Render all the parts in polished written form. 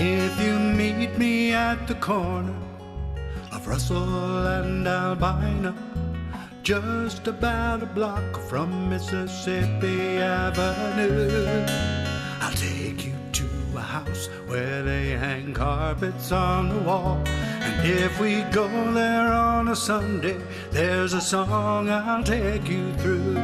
If you meet me at the corner of Russell and Albina, just about a block from Mississippi Avenue, I'll take you to a house where they hang carpets on the wall. And if we go there on a Sunday, there's a song I'll take you through.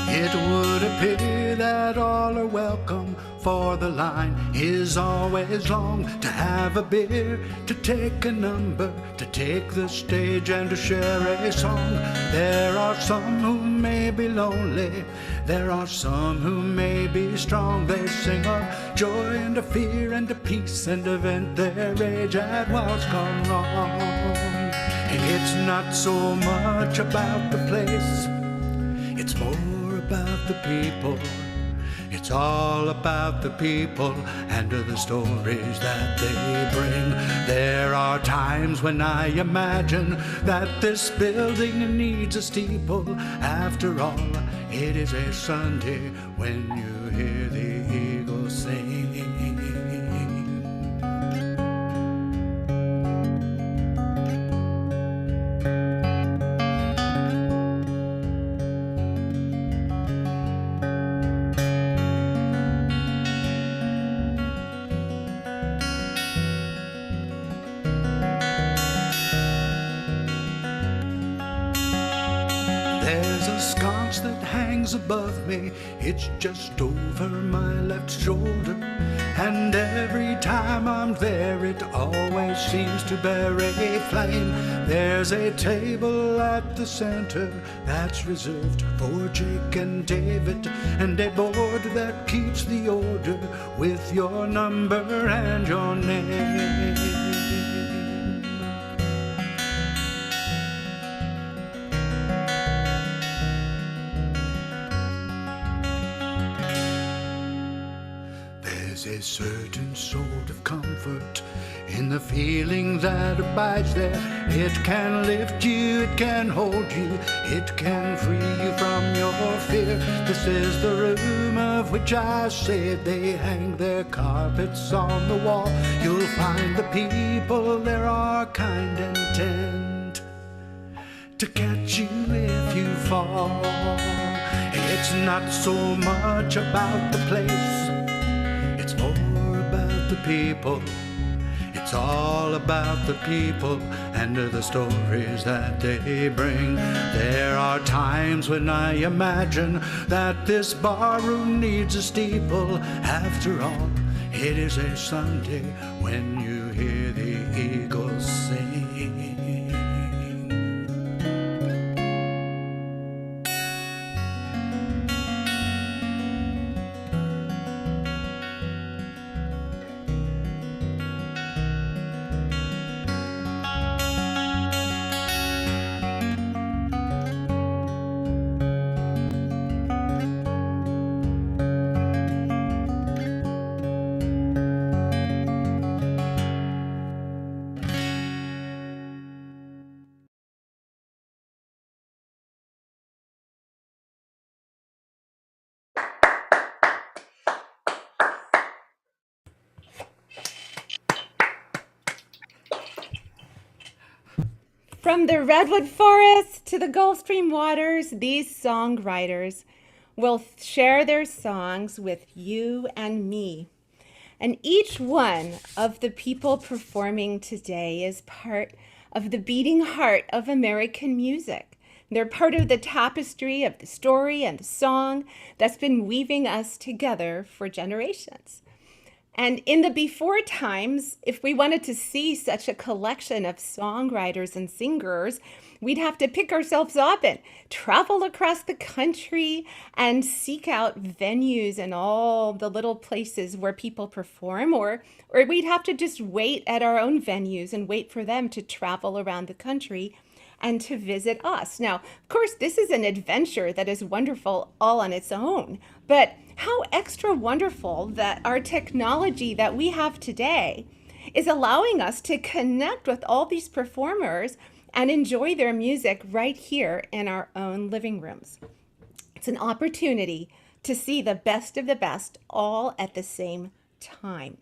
It would appear that all are welcome, for the line is always long. To have a beer, to take a number, to take the stage and to share a song. There are some who may be lonely, there are some who may be strong. They sing of joy and of fear and of peace and of vent their rage at what's gone wrong. And it's not so much about the place, it's more about the people. It's all about the people and the stories that they bring. There are times when I imagine that this building needs a steeple. After all, it is a Sunday when you hear the eagles sing. Above me, it's just over my left shoulder, and every time I'm there it always seems to bear a flame. There's a table at the center that's reserved for Jake and David, and a board that keeps the order with your number and your name. A certain sort of comfort in the feeling that abides there. It can lift you, it can hold you, it can free you from your fear. This is the room of which I said they hang their carpets on the wall. You'll find the people there are kind and tend to catch you if you fall. It's not so much about the place, it's more about the people. It's all about the people and the stories that they bring. There are times when I imagine that this barroom needs a steeple. After all, it is a Sunday when you hear the eagles sing. From the redwood forest to the Gulf Stream waters, these songwriters will share their songs with you and me. And each one of the people performing today is part of the beating heart of American music. They're part of the tapestry of the story and the song that's been weaving us together for generations. And in the before times, if we wanted to see such a collection of songwriters and singers, we'd have to pick ourselves up and travel across the country and seek out venues and all the little places where people perform, or we'd have to just wait at our own venues and wait for them to travel around the country and to visit us. Now, of course, this is an adventure that is wonderful all on its own, but how extra wonderful that our technology that we have today is allowing us to connect with all these performers and enjoy their music right here in our own living rooms. It's an opportunity to see the best of the best all at the same time.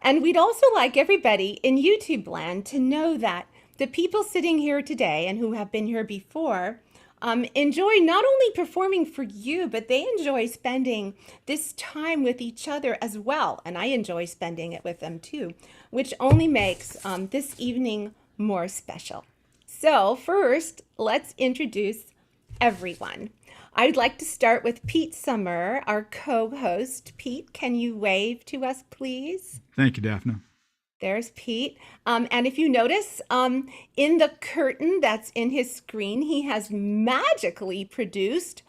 And we'd also like everybody in YouTube land to know that the people sitting here today and who have been here before enjoy not only performing for you, but they enjoy spending this time with each other as well. And I enjoy spending it with them too, which only makes this evening more special. So first, let's introduce everyone. I'd like to start with Pete Summer, our co-host. Pete, can you wave to us, please? Thank you, Daphne. There's Pete. And if you notice, in the curtain that's in his screen, he has magically produced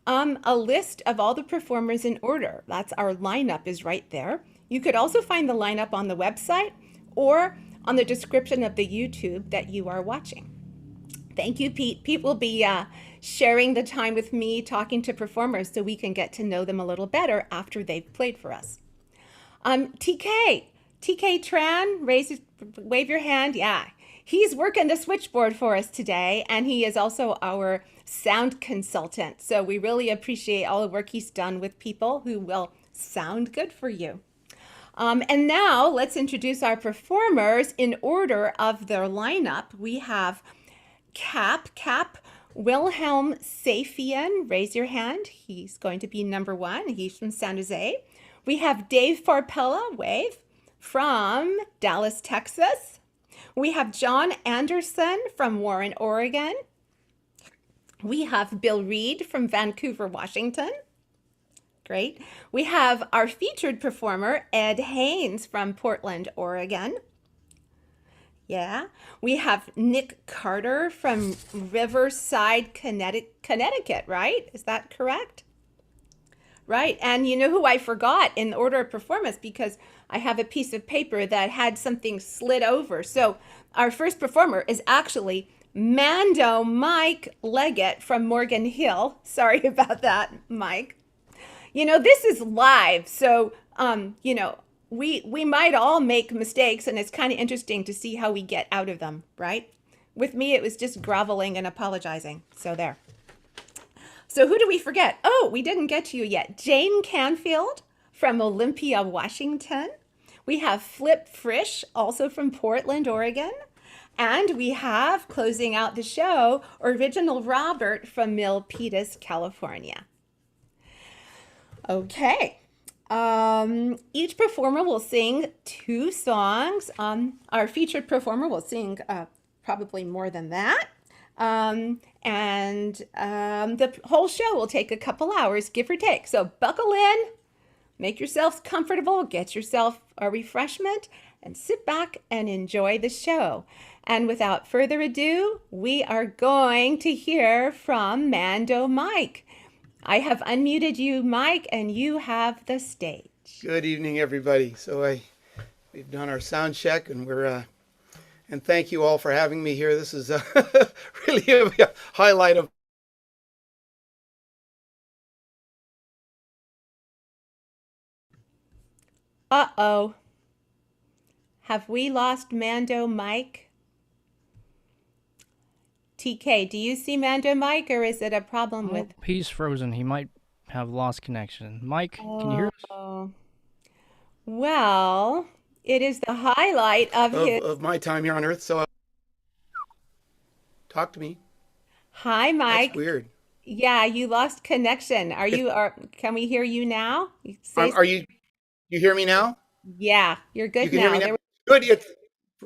a list of all the performers in order. That's our lineup is right there. You could also find the lineup on the website or on the description of the YouTube that you are watching. Thank you, Pete. Pete will be sharing the time with me talking to performers so we can get to know them a little better after they've played for us. TK Tran, wave your hand. Yeah, he's working the switchboard for us today, and he is also our sound consultant. So we really appreciate all the work he's done with people who will sound good for you. And now let's introduce our performers in order of their lineup. We have Cap Wilhelm-Safian, raise your hand. He's going to be number 1. He's from San Jose. We have Dave Farpella, wave, from Dallas, Texas. We have John Anderson from Warren, Oregon. We have Bill Reid from Vancouver, Washington. Great. We have our featured performer, Ed Haynes from Portland, Oregon. Yeah. We have Nick Carter from Riverside, Connecticut, right? Is that correct? Right. And you know who I forgot in order of performance because I have a piece of paper that had something slid over. So our first performer is actually Mando Mike Leggett from Morgan Hill. Sorry about that, Mike. You know, this is live. So, you know, we might all make mistakes, and it's kind of interesting to see how we get out of them, right? With me, it was just groveling and apologizing. So there. So who do we forget? Oh, we didn't get to you yet. Jane Canfield from Olympia, Washington. We have Flip Frisch, also from Portland, Oregon. And we have, closing out the show, Original Robert from Milpitas, California. Okay. Each performer will sing 2 songs. Our featured performer will sing probably more than that. The whole show will take a couple hours, give or take. So buckle in, make yourselves comfortable, get yourself a refreshment, and sit back and enjoy the show. And without further ado, we are going to hear from Mando Mike. I have unmuted you, Mike, and you have the stage. Good evening, everybody. So we've done our sound check, and and thank you all for having me here. This is really a highlight of. Uh-oh. Have we lost Mando Mike? TK, do you see Mando Mike, or is it a problem with... He's frozen. He might have lost connection. Mike, can you hear us? Well, it is the highlight of my time here on Earth, so talk to me. Hi, Mike. That's weird. Yeah, you lost connection. Can we hear you now? You hear me now? Yeah, you're good you now. Hear me now? Good.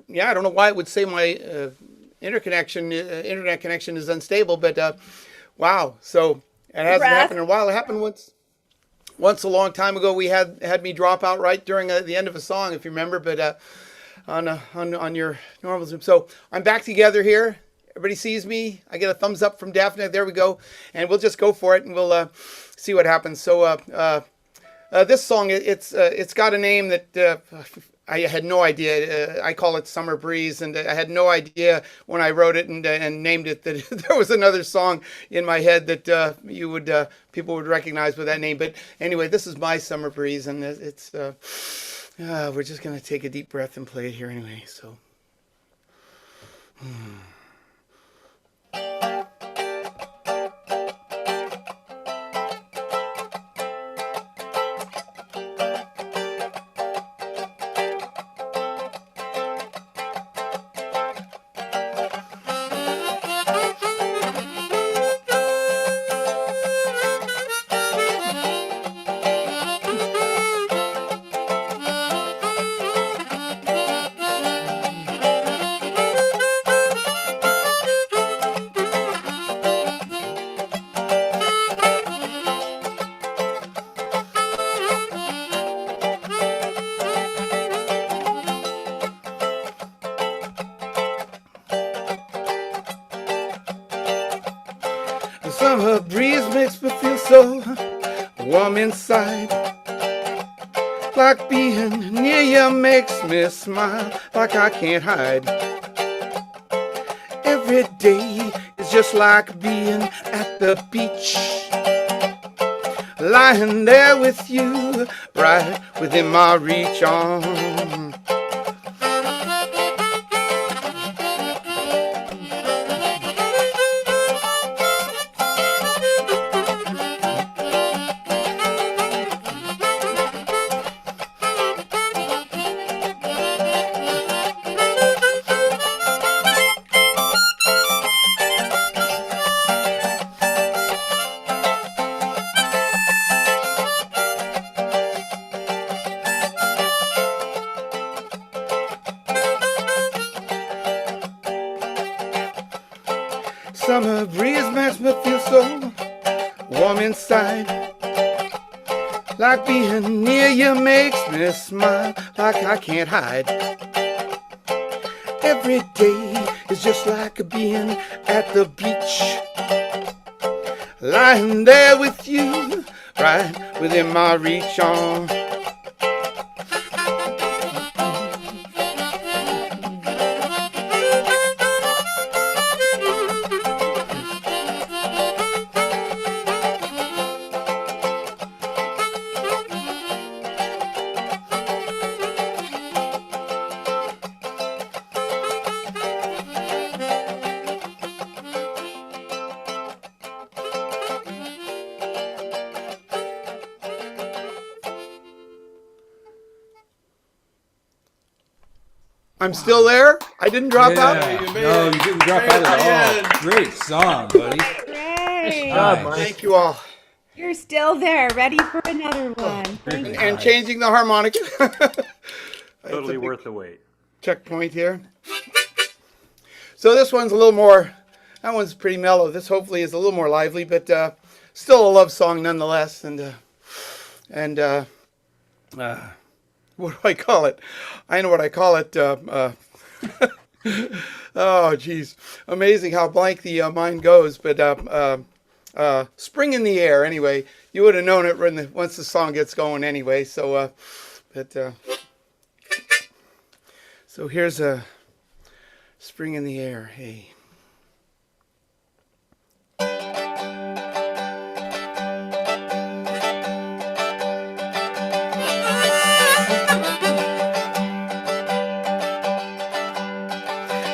Yeah, I don't know why it would say my internet connection is unstable, but wow. So it hasn't happened in a while. It happened once a long time ago. We had me drop out right during the end of a song, if you remember, but on your normal Zoom. So I'm back together here. Everybody sees me. I get a thumbs up from Daphne. There we go. And we'll just go for it, and we'll see what happens. So this song, it's got a name that I had no idea. I call it Summer Breeze, and I had no idea when I wrote it and named it that there was another song in my head that people would recognize with that name. But anyway, this is my Summer Breeze, and it's we're just gonna take a deep breath and play it here anyway. So. Summer breeze makes me feel so warm inside. Like being near you makes me smile like I can't hide. Every day is just like being at the beach, lying there with you right within my reach. On. Summer breeze makes me feel so warm inside. Like being near you makes me smile like I can't hide. Every day is just like being at the beach, lying there with you right within my reach. On. I'm still there. I didn't drop out. No, you didn't drop out at all. Great song, buddy. Great. Nice. Thank you all. You're still there, ready for another one. Thank you. And changing the harmonica. Totally worth the wait. Checkpoint here. So this one's a little more, that one's pretty mellow. This hopefully is a little more lively, but still a love song nonetheless. What do I call it? I know what I call it. Oh, geez. Amazing how blank the mind goes. But Spring in the Air, anyway. You would have known it once the song gets going anyway. So, so here's a Spring in the Air. Hey.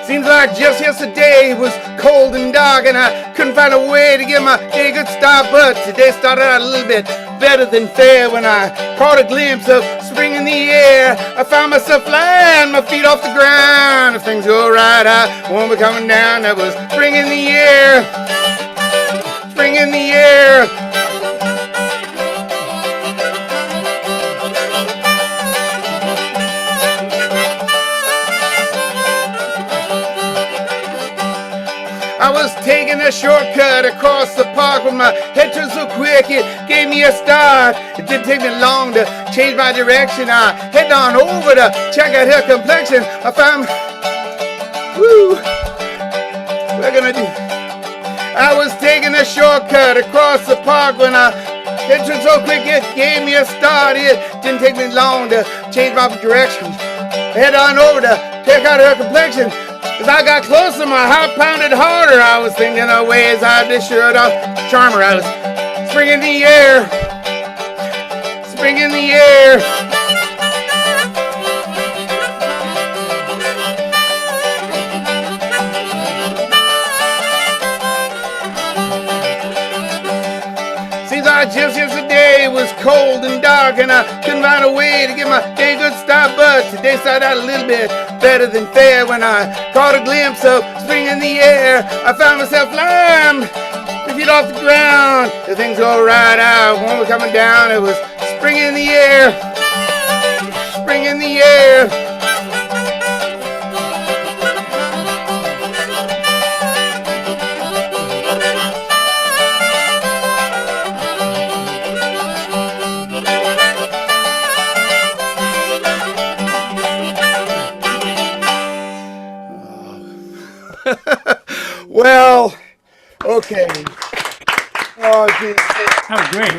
Seems like just yesterday was cold and dark and I couldn't find a way to get my day a good start, but today started out a little bit better than fair when I caught a glimpse of spring in the air. I found myself flying, my feet off the ground. If things go right, I won't be coming down. That was spring in the air. Spring in the air. I was taking a shortcut across the park when my head turned so quick it gave me a start. It didn't take me long to change my direction. I headed on over to check out her complexion. I found, woo, what am I gonna do? I was taking a shortcut across the park when I head turned so quick it gave me a start. It didn't take me long to change my direction. Head on over to check out her complexion. As I got closer, my heart pounded harder. I was thinking of ways I'd be sure to charm her. I was spring in the air, spring in the air. Seems like just yesterday was cold and dark and I couldn't find a way to get my day a good start, but today started out a little bit better than fair when I caught a glimpse of spring in the air. I found myself flying, 3 feet off the ground. If things go right, I won't be coming down. It was spring in the air, spring in the air. Well, okay. Oh, geez. That was great.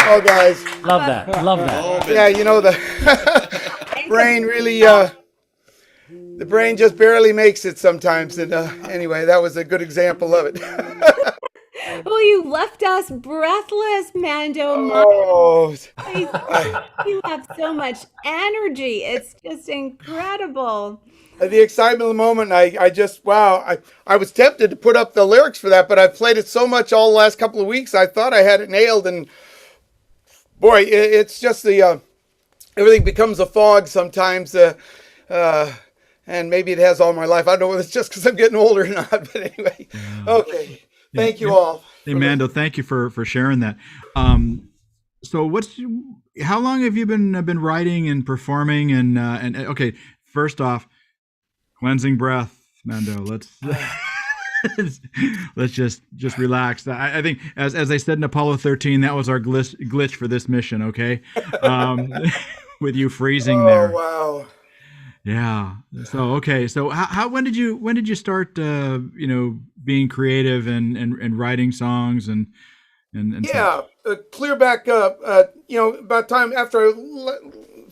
Oh, guys. Love that. Love that. Yeah, you know, the brain really, the brain just barely makes it sometimes. And anyway, that was a good example of it. Well, you left us breathless, Mando Mike. Oh, You have so much energy. It's just incredible. the excitement of the moment, I just, wow. I was tempted to put up the lyrics for that, but I've played it so much all the last couple of weeks, I thought I had it nailed. And boy, it's just everything becomes a fog sometimes. And maybe it has all my life. I don't know whether it's just because I'm getting older or not, but anyway. Okay. Thank you all. Hey, Mando, thank you for sharing that. So how long have you been writing and performing and okay, first off, cleansing breath, Mando. Let's just relax. I think as I said in Apollo 13, that was our glitch for this mission, okay? With you freezing there. Oh, wow. Yeah. So okay. So when did you start being creative and writing songs and yeah, clear back about time after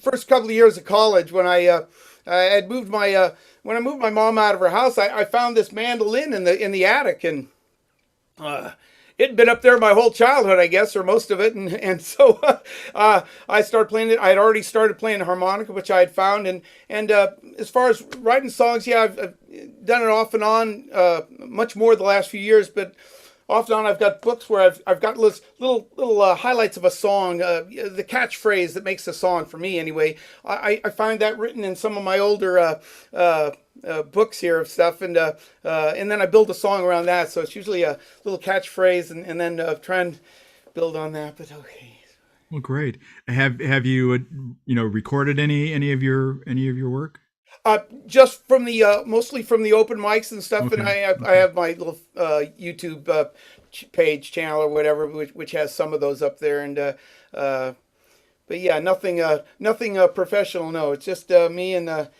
first couple of years of college when I had moved when I moved my mom out of her house, I found this mandolin in the attic, and it'd been up there my whole childhood, I guess, or most of it, and so I started playing it. I had already started playing the harmonica, which I had found, and as far as writing songs, yeah, I've done it off and on, much more the last few years, but off and on, I've got books where I've got little highlights of a song, the catchphrase that makes the song for me anyway. I find that written in some of my older books here of stuff, and then I build a song around that. So it's usually a little catchphrase, and then try and build on that. But okay. Well, great. Have you recorded any of your work? Just from the mostly from the open mics and stuff, Okay. and I have my little YouTube page channel or whatever, which has some of those up there, and but yeah, nothing professional. No, it's just me and the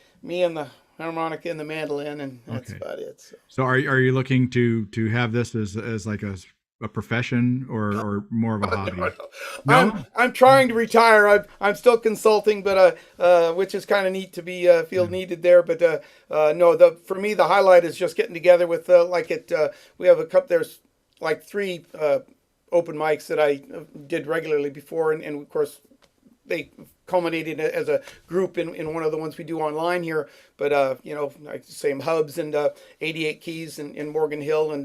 harmonica and the mandolin, and that's about it. So are you looking to have this as like a profession or more of a hobby? No? I'm trying to retire. I'm still consulting, but which is kind of neat to be feel needed there. But no, for me the highlight is just getting together with we have a couple. There's like 3 open mics that I did regularly before, and of course they culminated as a group in one of the ones we do online here. But like the same Hubs and 88 Keys in Morgan Hill and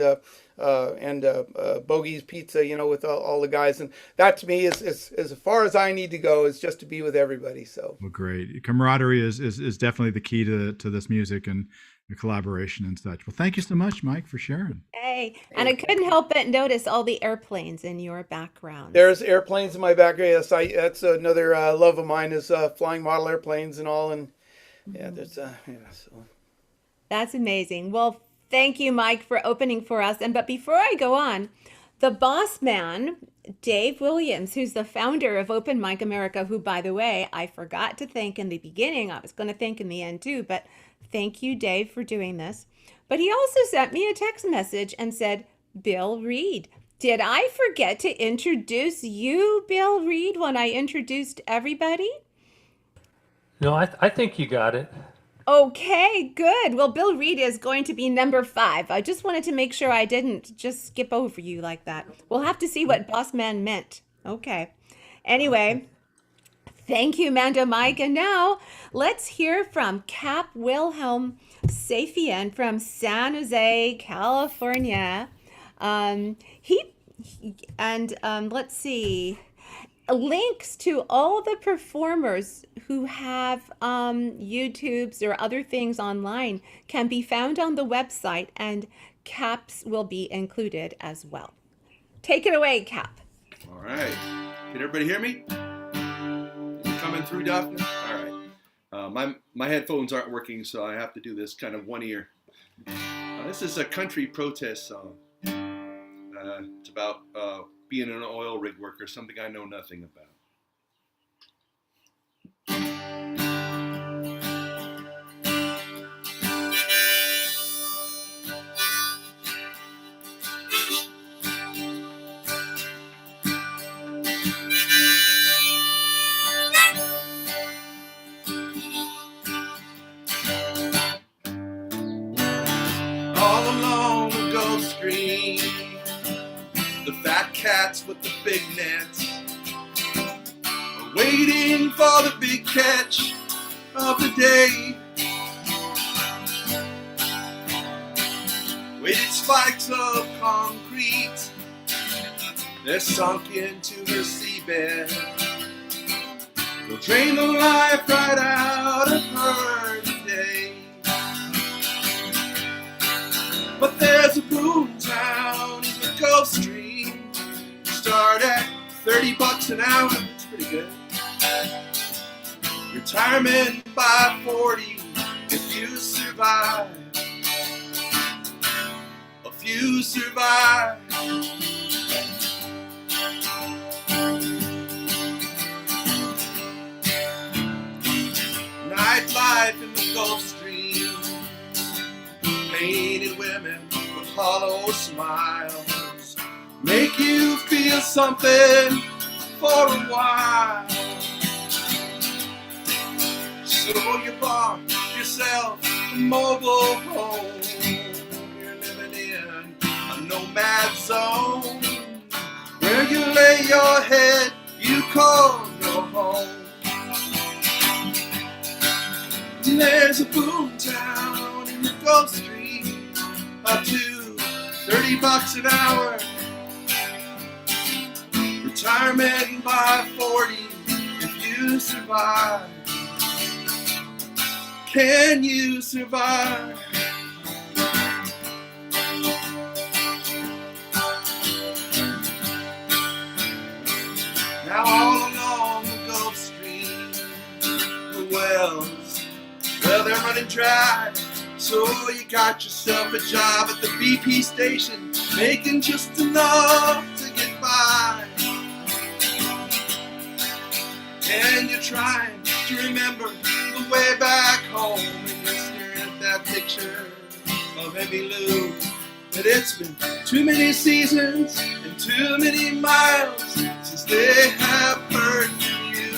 Bogey's Pizza, with all the guys, and that to me is as far as I need to go, is just to be with everybody. So well, great. Camaraderie is definitely the key to this music and the collaboration and such. Well, thank you so much, Mike, for sharing. Hey, and I couldn't help but notice all the airplanes in your background. There's airplanes in my background. Yes, that's another love of mine is flying model airplanes and all, and yeah, there's so. That's amazing. Well, thank you, Mike, for opening for us. But before I go on, the boss man, Dave Williams, who's the founder of Open Mic America, who, by the way, I forgot to thank in the beginning. I was going to thank in the end too, but thank you, Dave, for doing this. But he also sent me a text message and said, Bill Reid. Did I forget to introduce you, Bill Reid, when I introduced everybody? No, I think you got it. Okay, good. Well, Bill Reid is going to be number 5. I just wanted to make sure I didn't just skip over you like that. We'll have to see what Boss Man meant. Okay. Anyway, thank you, Mando Mike. And now let's hear from Cap Wilhelm-Safian from San Jose, California. Let's see. Links to all the performers who have YouTubes or other things online can be found on the website, and Caps will be included as well. Take it away, Cap. All right. Can everybody hear me? You coming through, Daphne? All right. My headphones aren't working, so I have to do this kind of one ear. This is a country protest song. It's about being an oil rig worker, something I know nothing about. The fat cats with the big nets are waiting for the big catch of the day. Weighted spikes of concrete, they're sunk into her seabed. They'll drain the life right out of her today. But there's a boom town in the Gulf Stream. Start at $30 an hour, that's pretty good. Retirement by 40 if you survive. If you survive. Nightlife in the Gulf Stream, painted women with hollow smiles, make you feel something for a while. So you bought yourself a mobile home, you're living in a nomad zone, where you lay your head, you call your home. There's a boom town in the Gulf Stream, up to $30 an hour. Retirement by 40 if you survive. Can you survive? Now all along the Gulf Stream, the wells, well, they're running dry, so you got yourself a job at the BP station, making just enough to get by. And you're trying to remember the way back home, and you're staring at that picture of Heavy Lou. But it's been too many seasons and too many miles since they have heard from you.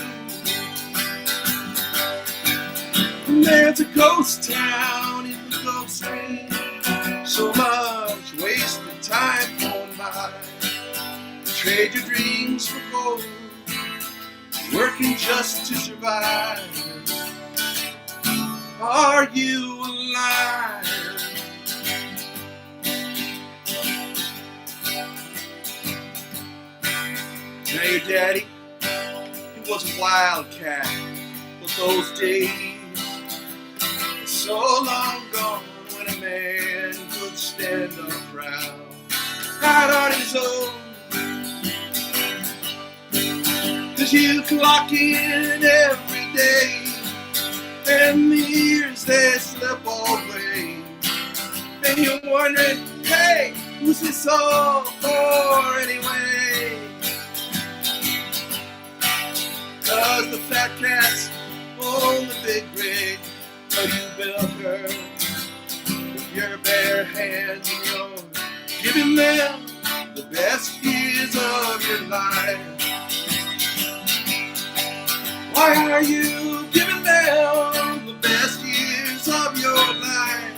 And there's a ghost town in the Gulf Stream, so much wasted time going by. Trade your dreams for gold, working just to survive. Are you alive? Now your daddy, he was a wildcat, but those days are so long gone when a man could stand up proud, out on his own. 'Cause you clock in every day, and the years they slip away, and you're wondering, hey, who's this all for anyway? 'Cause the fat cats own the big rig, so you built her with your bare hands, and you're giving them the best years of your life. Why are you giving them the best years of your life?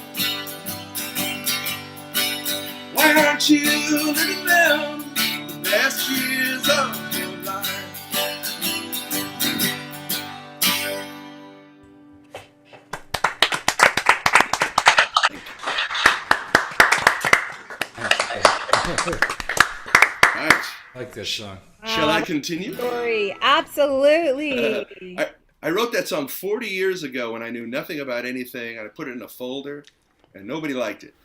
Why aren't you living them the best years of your life? Right. I like this song. Shall I continue? Story, absolutely. I wrote that song 40 years ago when I knew nothing about anything. I put it in a folder, and nobody liked it.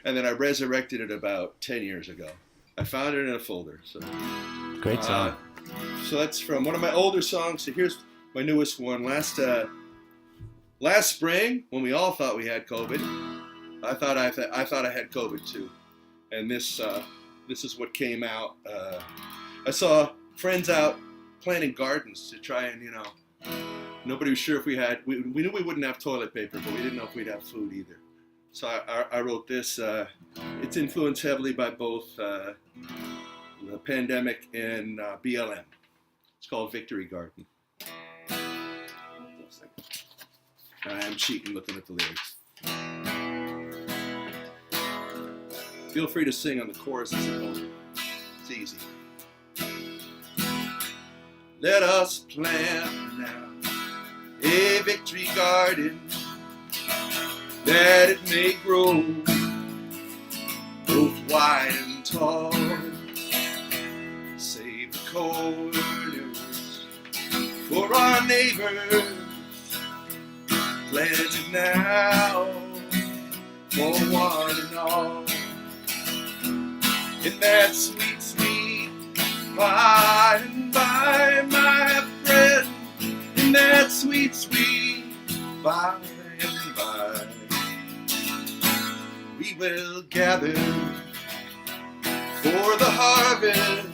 And then I resurrected it about 10 years ago. I found it in a folder. So Great song. So that's from one of my older songs. So here's my newest one. Last spring, when we all thought we had COVID, I thought I had COVID too. And this is what came out. I saw friends out planting gardens to try and, nobody was sure if we knew we wouldn't have toilet paper, but we didn't know if we'd have food either. So I wrote this. It's influenced heavily by both the pandemic and BLM. It's called Victory Garden. I'm cheating looking at the lyrics. Feel free to sing on the chorus as a moment. It's easy. Let us plant now a victory garden, that it may grow both wide and tall. Save the corners for our neighbors, planted now for one and all. In that sweet, sweet by and by, my friend, in that sweet, sweet by and by, we will gather for the harvest.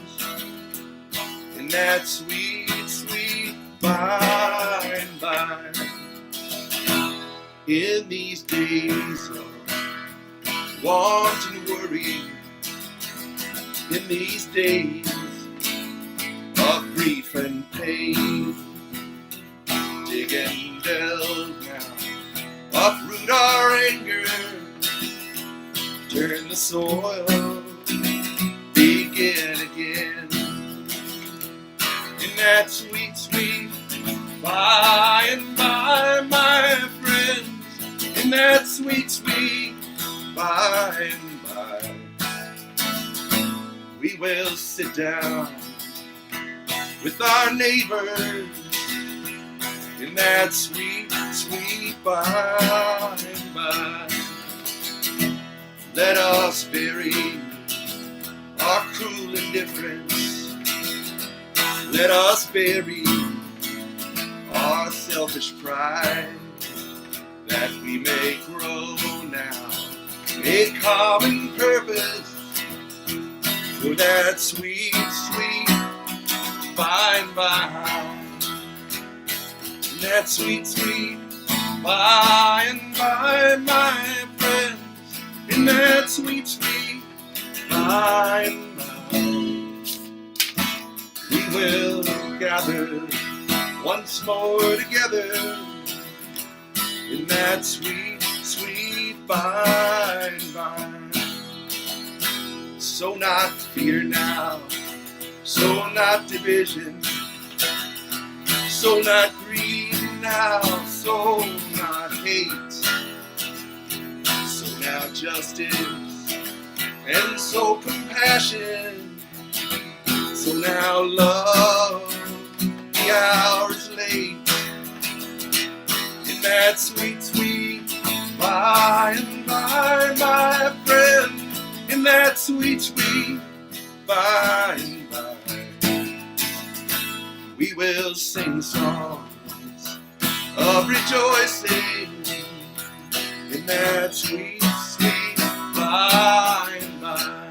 In that sweet, sweet by and by, in these days of want and worry, in these days of grief and pain, dig and delve now, uproot our anger, turn the soil, begin again. In that sweet, sweet by and by, my friends, in that sweet, sweet by and by, we will sit down with our neighbors in that sweet, sweet by and by. Let us bury our cruel indifference. Let us bury our selfish pride, that we may grow now a common purpose for that sweet, sweet by and by. That sweet, sweet by and by, my friends, in that sweet, sweet by and by, we will gather once more together in that sweet, sweet by and by. So not fear now, so not division, so not greed now, so not hate, so now justice, and so compassion, so now love, the hour is late, in that sweet, sweet by and by, my friend, in that sweet, sweet by and by, we will sing songs of rejoicing in that sweet, sweet by and by.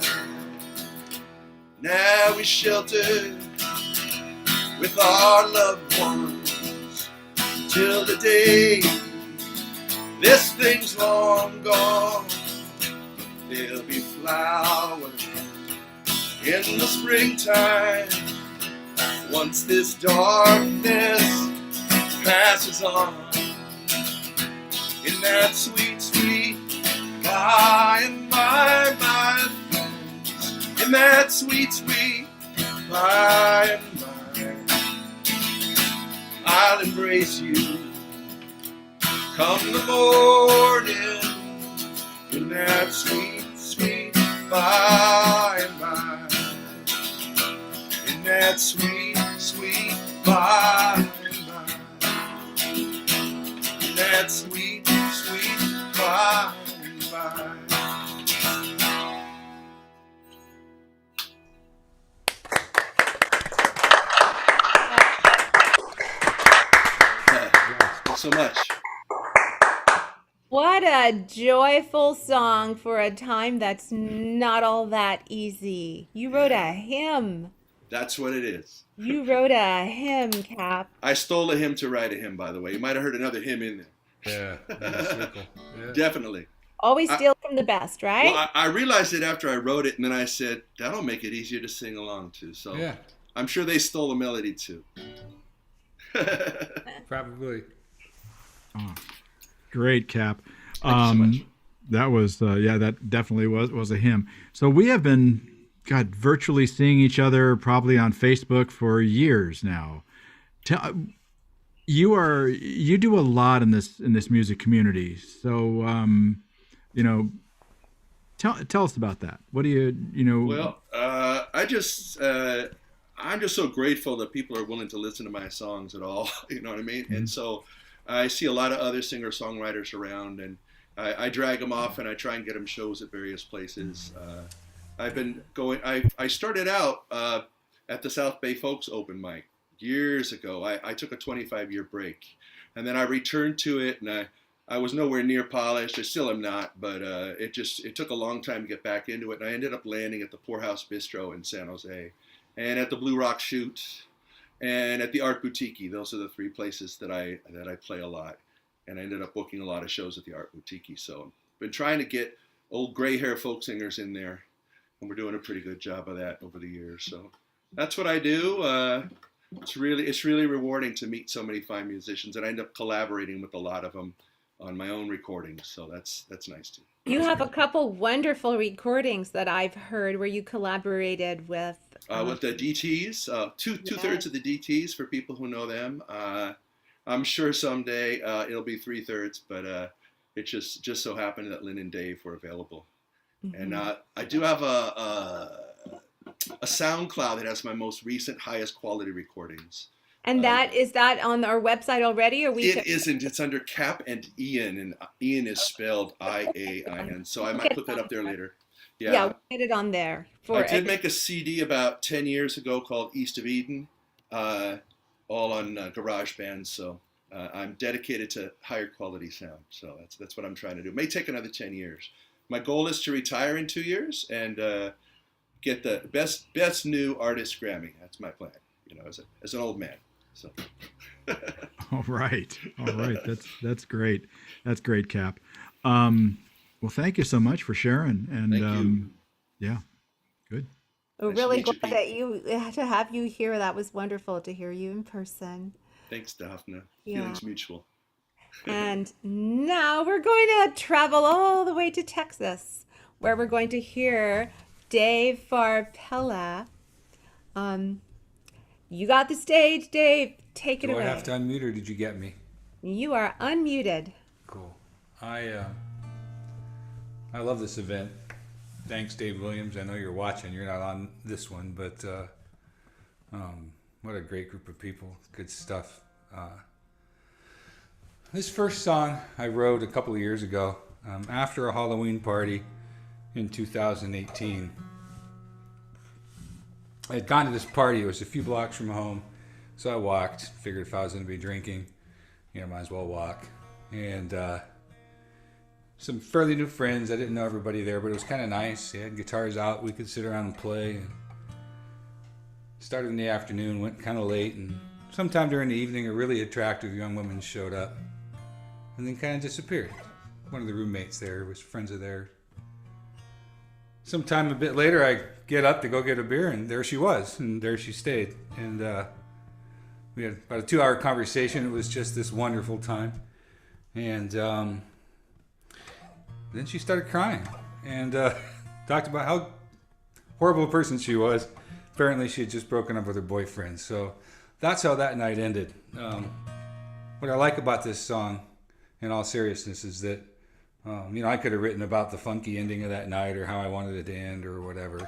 Now we shelter with our loved ones till the day this thing's long gone. There'll be flowers in the springtime once this darkness passes on. In that sweet, sweet by and by, my friends, in that sweet, sweet by and by, I'll embrace you come the morning, in that sweet, sweet by and by, in that sweet, sweet by and by, in that sweet, sweet by and by. Thanks so much. What a joyful song for a time that's not all that easy. You wrote a hymn. That's what it is. You wrote a hymn, Cap. I stole a hymn to write a hymn, by the way. You might have heard another hymn in there. Yeah. Yeah. Definitely. Always steal from the best, right? Well, I realized it after I wrote it, and then I said, that'll make it easier to sing along to. So Yeah. I'm sure they stole the melody too. Probably. Oh, great, Cap. Thank you so much. That was that definitely was a hymn. So we have been God, virtually seeing each other probably on Facebook for years now. You do a lot in this music community. So, tell us about that. What do you? Well, I'm just so grateful that people are willing to listen to my songs at all. You know what I mean? Mm-hmm. And so I see a lot of other singer-songwriters around, and I drag them off and I try and get them shows at various places. I've been going. I started out at the South Bay Folks Open Mic years ago. I took a 25-year break, and then I returned to it, and I was nowhere near polished. I still am not, but it took a long time to get back into it, and I ended up landing at the Poorhouse Bistro in San Jose, and at the Blue Rock Shoot, and at the Art Boutique. Those are the three places that I play a lot, and I ended up booking a lot of shows at the Art Boutique. So I've been trying to get old gray hair folk singers in there, and we're doing a pretty good job of that over the years. So that's what I do. It's really rewarding to meet so many fine musicians, and I end up collaborating with a lot of them on my own recordings. So that's nice too. You have a couple wonderful recordings that I've heard where you collaborated with the DTs, two-thirds of the DTs for people who know them. I'm sure someday it'll be 3/3, but it just so happened that Lynn and Dave were available. Mm-hmm. And I do have a SoundCloud that has my most recent, highest quality recordings. And is that on our website already, or It isn't. It's under Cap and Ian, and Ian is spelled IAIN. So I might put that up there later. Yeah, we'll get it on there. I did make a CD about 10 years ago called East of Eden, all on GarageBand. So I'm dedicated to higher quality sound. So that's what I'm trying to do. It may take another 10 years. My goal is to retire in 2 years and get the best new artist Grammy. That's my plan. As an old man. So. All right. That's great. That's great, Cap. Well, thank you so much for sharing. And thank you. Yeah, good. We're really glad to have you here. That was wonderful to hear you in person. Thanks, Daphne. Feelings mutual. And now we're going to travel all the way to Texas, where we're going to hear Dave Farpella. You got the stage, Dave. Take it away. Do I have to unmute, or did you get me? You are unmuted. Cool. I love this event. Thanks, Dave Williams. I know you're watching. You're not on this one, but what a great group of people. Good stuff. This first song I wrote a couple of years ago after a Halloween party in 2018. I had gone to this party. It was a few blocks from home, so I walked. Figured if I was going to be drinking, might as well walk. And some fairly new friends. I didn't know everybody there, but it was kind of nice. They had guitars out. We could sit around and play. And started in the afternoon, went kind of late, and sometime during the evening, a really attractive young woman showed up, and then kind of disappeared. One of the roommates there was friends of theirs. Sometime a bit later, I get up to go get a beer, and there she was, and there she stayed. And we had about a 2-hour conversation. It was just this wonderful time. And then she started crying and talked about how horrible a person she was. Apparently, she had just broken up with her boyfriend. So that's how that night ended. What I like about this song, in all seriousness, is that I could have written about the funky ending of that night or how I wanted it to end or whatever.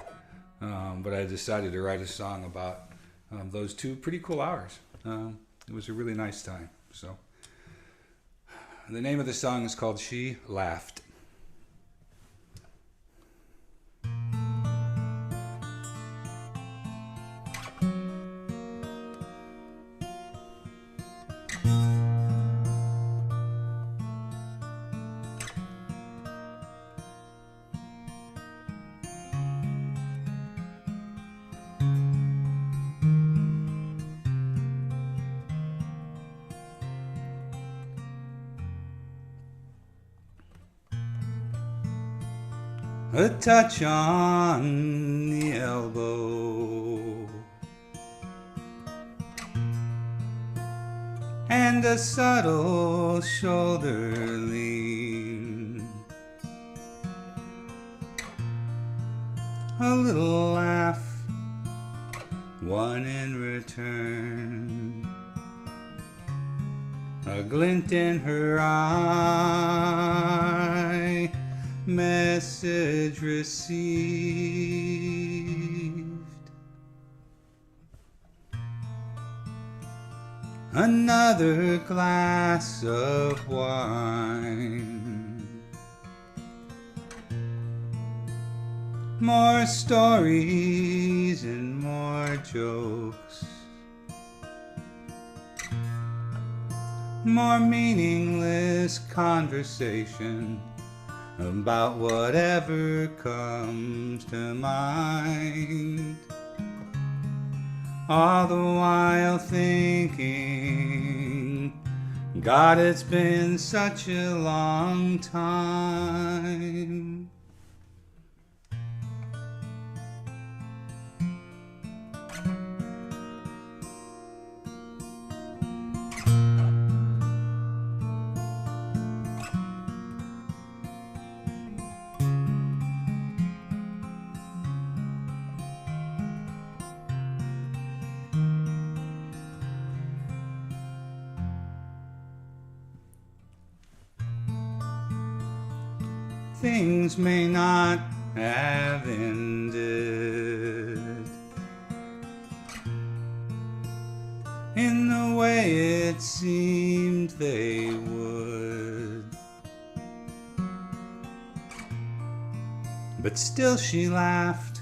But I decided to write a song about those 2 pretty cool hours. It was a really nice time. So the name of the song is called She Laughed. A touch on the elbow and a subtle shoulder lean, a little laugh, one in return, a glint in her eye, message received. Another glass of wine, more stories and more jokes, more meaningless conversation about whatever comes to mind, all the while thinking, God, it's been such a long time. Things may not have ended in the way it seemed they would, but still she laughed,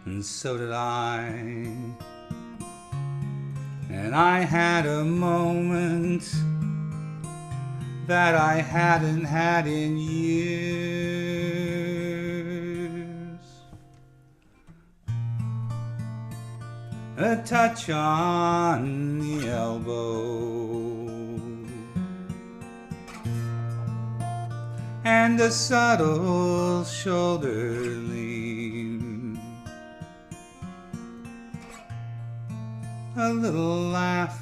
and so did I, and I had a moment that I hadn't had in years. A touch on the elbow and a subtle shoulder lean, a little laugh,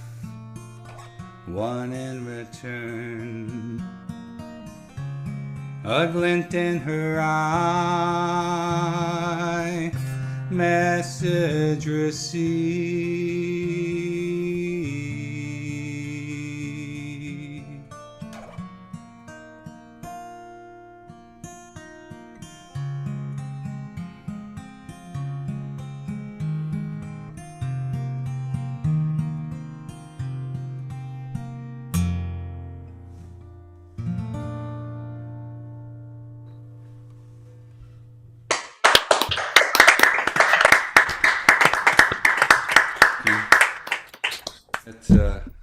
one in return, a glint in her eye, message received.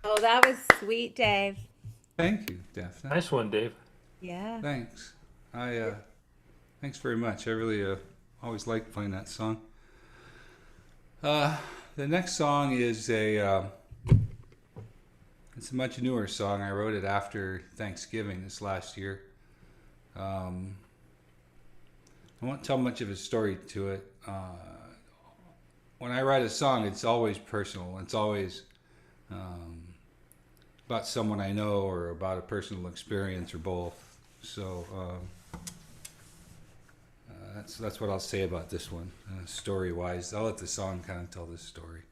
Oh, that was sweet, Dave. Thank you, Daphne. Nice one, Dave. Yeah. Thanks. Thanks very much. I really always liked playing that song. The next song is it's a much newer song. I wrote it after Thanksgiving this last year. I won't tell much of a story to it. When I write a song, it's always personal. It's always about someone I know or about a personal experience or both. So that's what I'll say about this one, story-wise. I'll let the song kind of tell this story.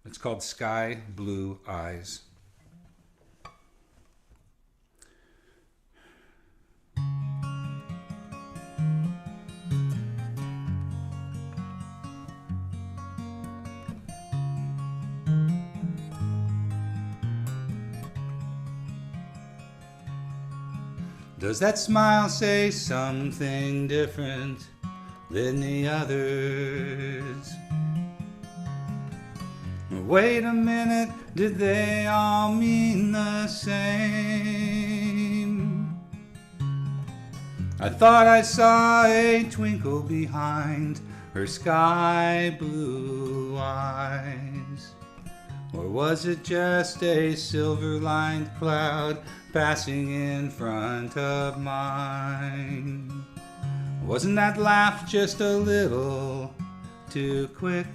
It's called Sky Blue Eyes. Does that smile say something different than the others? Wait a minute, did they all mean the same? I thought I saw a twinkle behind her sky blue eyes. Or was it just a silver-lined cloud passing in front of mine? Wasn't that laugh just a little too quick?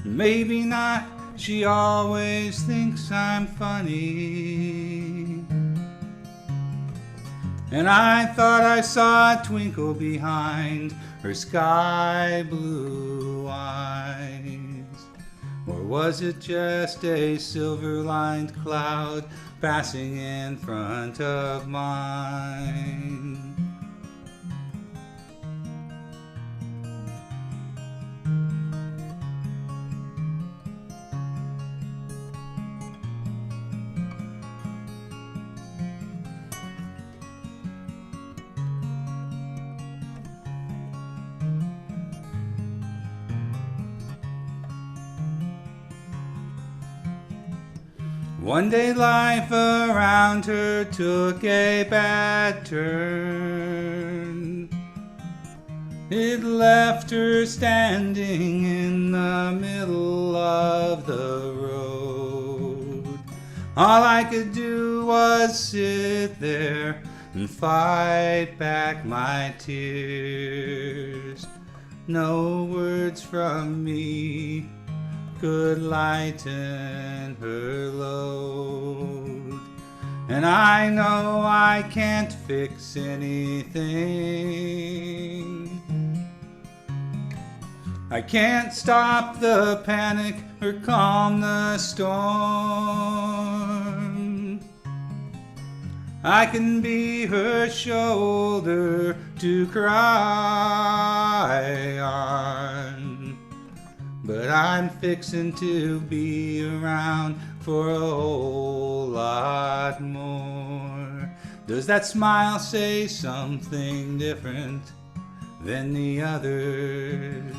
Maybe not, she always thinks I'm funny. And I thought I saw a twinkle behind her sky blue eyes. Or was it just a silver-lined cloud passing in front of mine? One day life around her took a bad turn. It left her standing in the middle of the road. All I could do was sit there and fight back my tears. No words from me could lighten her load. And I know I can't fix anything. I can't stop the panic or calm the storm. I can be her shoulder to cry on. But I'm fixin' to be around for a whole lot more. Does that smile say something different than the others?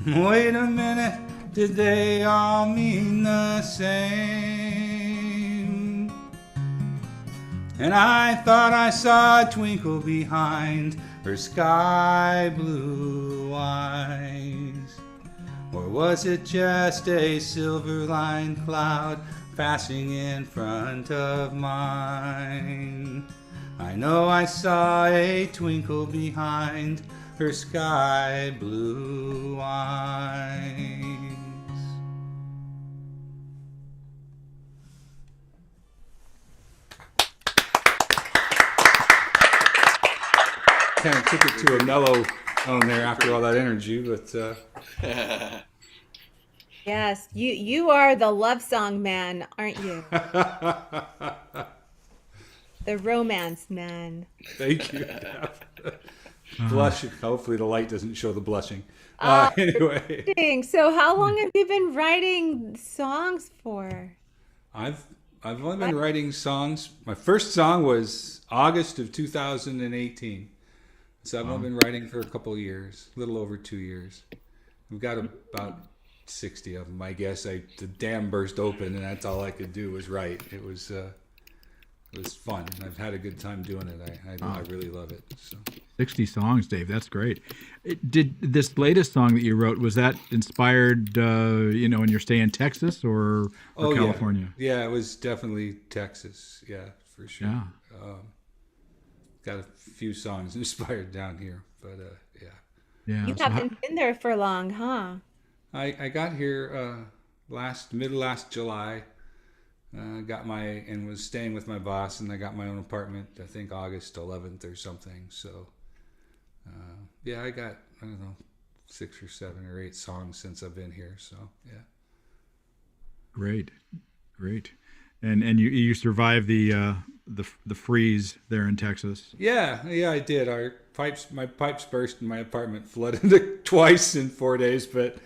Wait a minute, did they all mean the same? And I thought I saw a twinkle behind her sky blue eyes. Or was it just a silver-lined cloud passing in front of mine? I know I saw a twinkle behind her sky blue eyes. Kind of took it to a mellow tone there after all that energy, but Yes, you are the love song man, aren't you? The romance man. thank you. Blushing. Hopefully the light doesn't show the blushing. Anyway, Interesting. So how long have you been writing songs for? I've only been writing songs. My first song was August of 2018. So I've only been writing for a couple of years, a little over 2 years. We've got about 60 of them, I guess. The dam burst open, and that's all I could do was write. It was fun. I've had a good time doing it. I really love it. So 60 songs, Dave. That's great. Did this latest song that you wrote, was that inspired, in your stay in Texas or California? Yeah, it was definitely Texas. Yeah, for sure. Yeah. Got a few songs inspired down here, but yeah. Yeah. You So haven't been there for long, huh? I got here mid last July. And was staying with my boss, and I got my own apartment. I think August 11th or something. So I got 6 or 7 or 8 songs since I've been here. So yeah. Great. And you survived the freeze there in Texas. Yeah, I did. My pipes burst and my apartment flooded twice in 4 days, but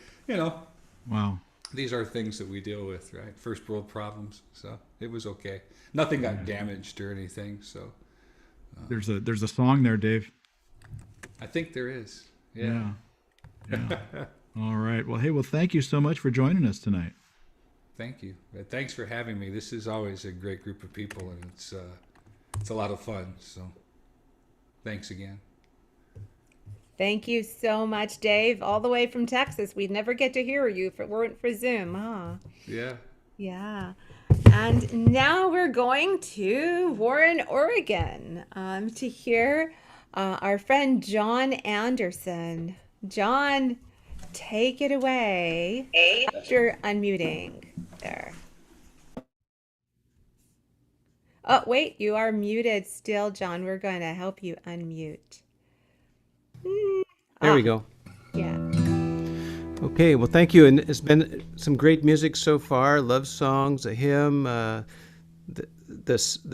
Wow. these are things that we deal with, right? First world problems. So it was okay. Nothing got damaged or anything. So There's a song there, Dave. I think there is. Yeah. All right. Well, thank you so much for joining us tonight. Thank you. Thanks for having me. This is always a great group of people, and it's a lot of fun. So thanks again. Thank you so much, Dave, all the way from Texas. We'd never get to hear you if it weren't for Zoom, huh? Yeah. Yeah. And now we're going to Warren, Oregon, to hear our friend John Anderson. John, take it away after unmuting there. Oh, wait, you are muted still, John. We're going to help you unmute. There we go. Yeah. Okay, well, thank you. And it's been some great music so far. Love songs, a hymn, the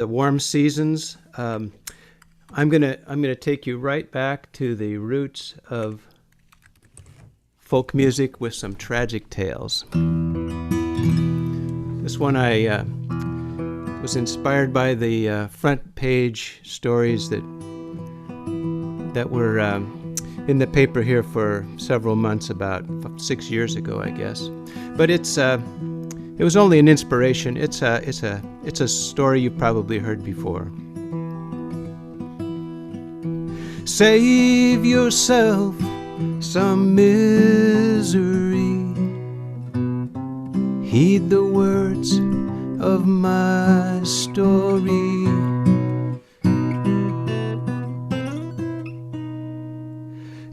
warm seasons. I'm gonna take you right back to the roots of folk music with some tragic tales. This one I was inspired by the front page stories that were in the paper here for several months, about 6 years ago, I guess. But it was only an inspiration. It's a story you probably heard before. Save yourself some misery. Heed the words of my story.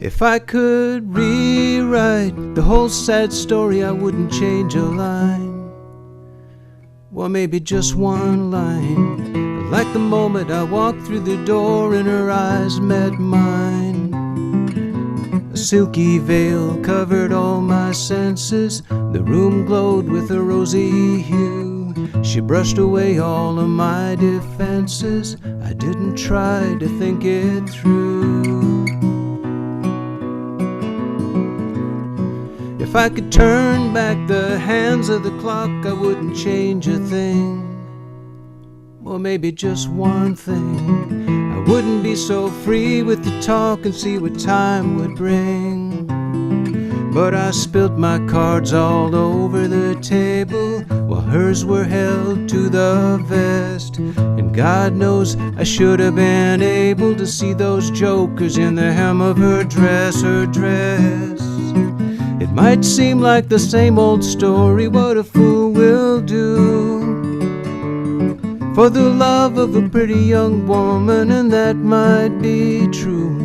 If I could rewrite the whole sad story, I wouldn't change a line. Well, maybe just one line. Like the moment I walked through the door and her eyes met mine. A silky veil covered all my senses. The room glowed with a rosy hue. She brushed away all of my defenses. I didn't try to think it through. If I could turn back the hands of the clock, I wouldn't change a thing. Or maybe just one thing. I wouldn't be so free with the talk and see what time would bring. But I spilt my cards all over the table while hers were held to the vest. And God knows I should have been able to see those jokers in the hem of her dress, It might seem like the same old story, what a fool will do for the love of a pretty young woman, and that might be true.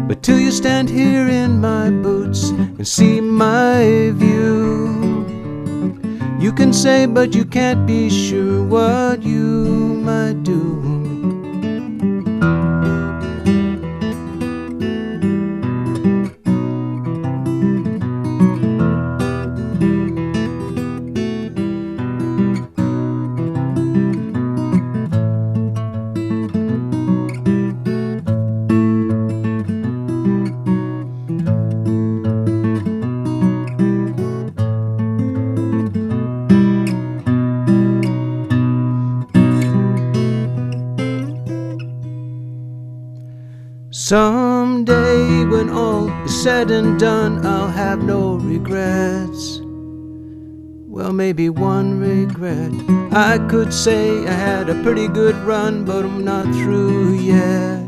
But till you stand here in my boots and see my view, you can say but you can't be sure what you might do. Someday when all is said and done, I'll have no regrets. Well, maybe one regret. I could say I had a pretty good run, but I'm not through yet.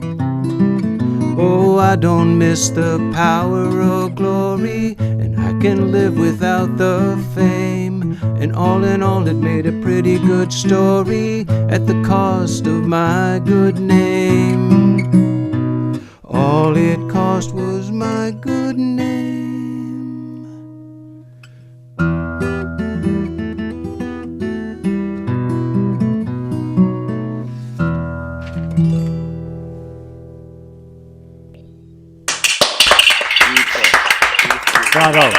Oh, I don't miss the power of glory, and I can live without the fame. And all in all, it made a pretty good story at the cost of my good name. All it cost was my good name. Bravo.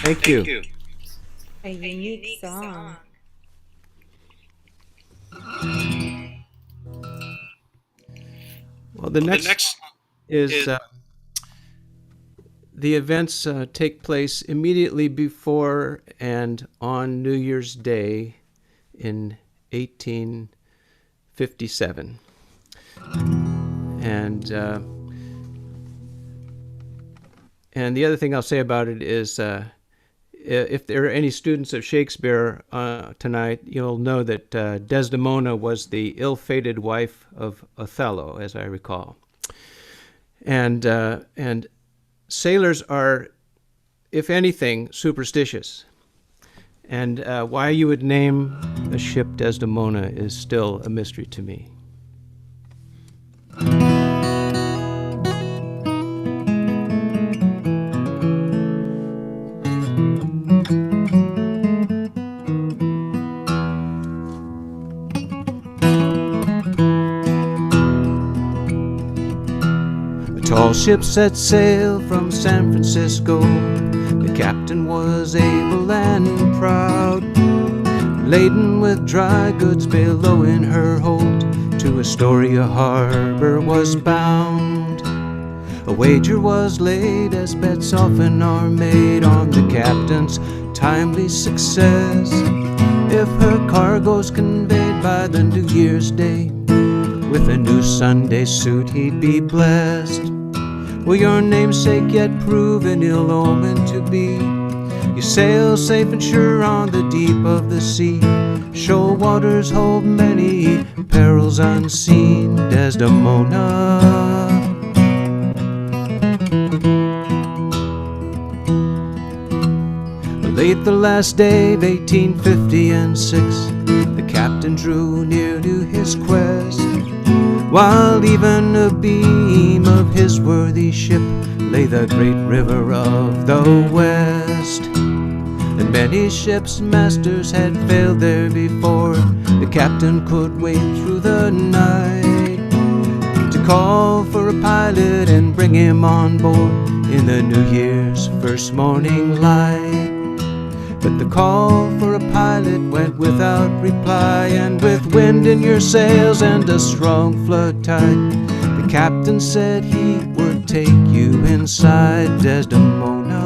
Thank you. A unique song. Well, the next is the events take place immediately before and on New Year's Day in 1857. And the other thing I'll say about it is if there are any students of Shakespeare tonight, you'll know that Desdemona was the ill-fated wife of Othello, as I recall. And sailors are, if anything, superstitious. And why you would name a ship Desdemona is still a mystery to me. tall ship set sail from San Francisco. The captain was able and proud, laden with dry goods below in her hold. To Astoria harbor was bound. A wager was laid, as bets often are made, on the captain's timely success. If her cargo's conveyed by the New Year's Day, with a new Sunday suit he'd be blessed. Will your namesake yet prove an ill omen to be? You sail safe and sure on the deep of the sea. Shoal waters hold many perils unseen, Desdemona. Late the last day of 1856, the captain drew near to his quest, while even abeam of his worthy ship lay the great river of the West. And many ships' masters had failed there before. The captain could wait through the night to call for a pilot and bring him on board in the New Year's first morning light. But the call for a pilot went without reply, and with wind in your sails and a strong flood tide, the captain said he would take you inside, Desdemona.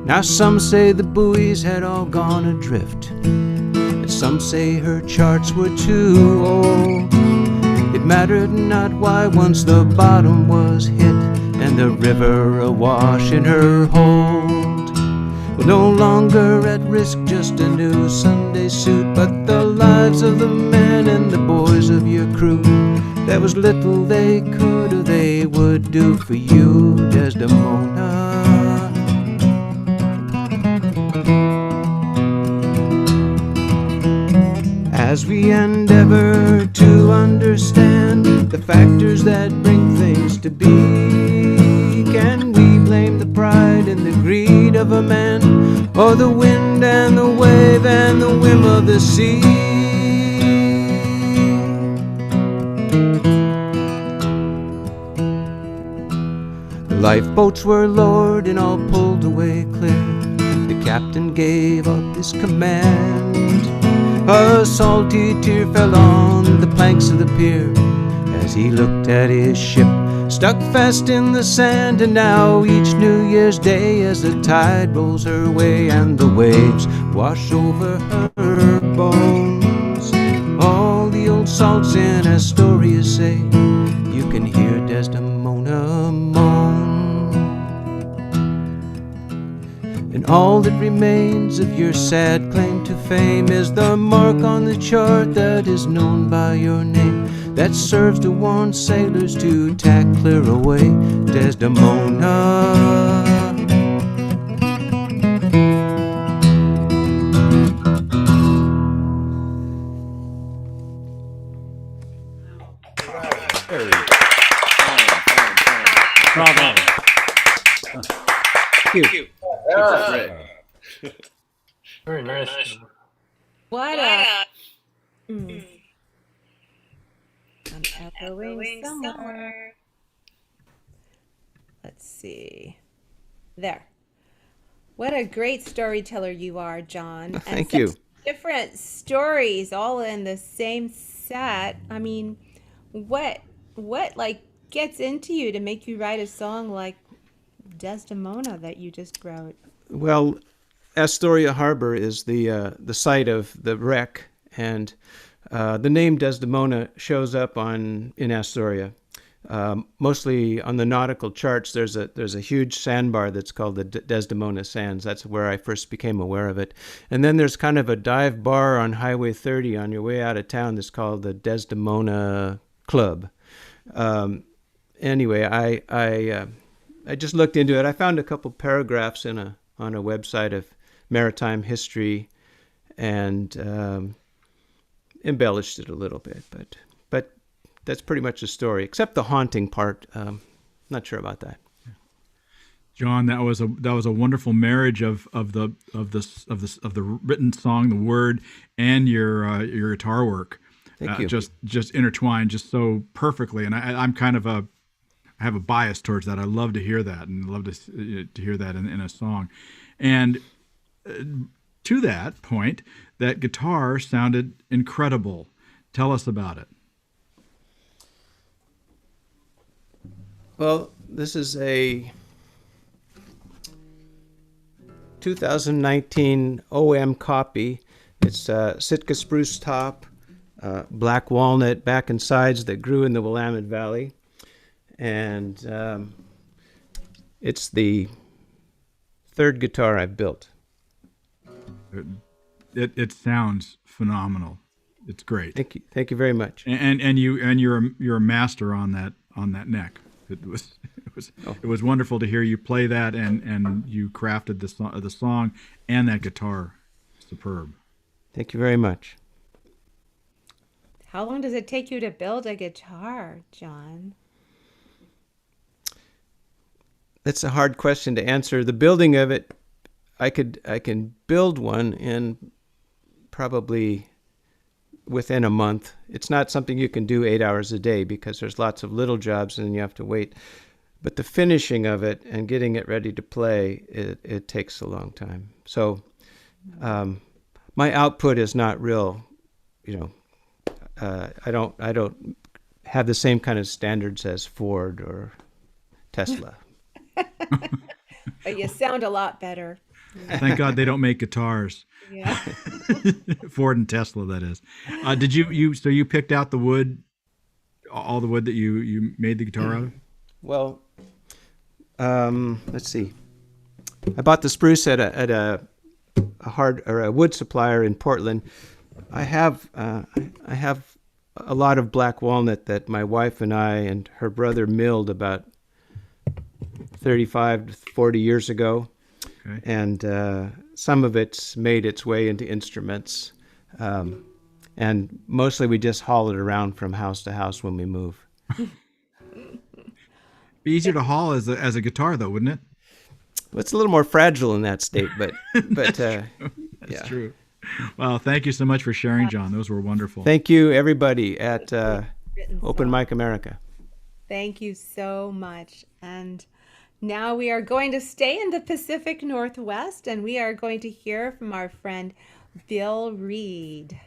Now some say the buoys had all gone adrift, and some say her charts were too old. It mattered not why, once the bottom was hit and the river awash in her hold. Well, no longer at risk just a new Sunday suit, but the lives of the men and the boys of your crew. There was little they could or they would do for you, Desdemona. As we endeavor to understand the factors that bring things to be, can we blame the pride and the greed of a man, or the wind and the wave and the whim of the sea? The lifeboats were lowered and all pulled away clear. The captain gave up his command. A salty tear fell on the planks of the pier as he looked at his ship stuck fast in the sand. And now each New Year's Day, as the tide rolls her way and the waves wash over her bones, all the old salts in Astoria say you can hear Desdemona moan. And all that remains of your sad claim to fame is the mark on the chart that is known by your name, that serves to warn sailors to tack clear away, Desdemona. Bravo. Thank you. Very nice. What a... I'm echoing somewhere. Let's see. There. What a great storyteller you are, John. Thank you. Different stories all in the same set. I mean, what like gets into you to make you write a song like Desdemona that you just wrote? Well, Astoria Harbor is the site of the wreck, and the name Desdemona shows up in Astoria. Mostly on the nautical charts, there's a huge sandbar that's called the Desdemona Sands. That's where I first became aware of it. And then there's kind of a dive bar on Highway 30 on your way out of town that's called the Desdemona Club. Anyway, I just looked into it. I found a couple paragraphs on a website of maritime history and embellished it a little bit, but that's pretty much the story, except the haunting part. Not sure about that. John, that was a wonderful marriage of the written song, the word, and your guitar work. Thank you. Just intertwined just so perfectly, and I'm kind of I have a bias towards that. I love to hear that, and love to hear that in a song. And to that point, that guitar sounded incredible. Tell us about it. Well, this is a 2019 OM copy. It's Sitka spruce top, black walnut back and sides that grew in the Willamette Valley. And it's the third guitar I've built. It sounds phenomenal. It's great. Thank you very much. And you're a master on that neck. It was wonderful to hear you play that, and you crafted the song and that guitar. Superb. Thank you very much. How long does it take you to build a guitar, John? That's a hard question to answer. The building of it, I can build one in probably within a month. It's not something you can do 8 hours a day because there's lots of little jobs and you have to wait. But the finishing of it and getting it ready to play, it takes a long time. So my output is not real, I don't have the same kind of standards as Ford or Tesla. But you sound a lot better. Thank God they don't make guitars. Yeah. Ford and Tesla, that is. Did you picked out the wood, all the wood that you made the guitar out of? Well, let's see. I bought the spruce at a wood supplier in Portland. I have a lot of black walnut that my wife and I and her brother milled about 35 to 40 years ago. Okay. And some of it's made its way into instruments. And mostly we just haul it around from house to house when we move. Be easier to haul as a guitar, though, wouldn't it? Well, it's a little more fragile in that state, but That's true. Well, thank you so much for sharing, John. Those were wonderful. Thank you, everybody at Open Mic America. Thank you so much. And now we are going to stay in the Pacific Northwest, and we are going to hear from our friend Bill Reid.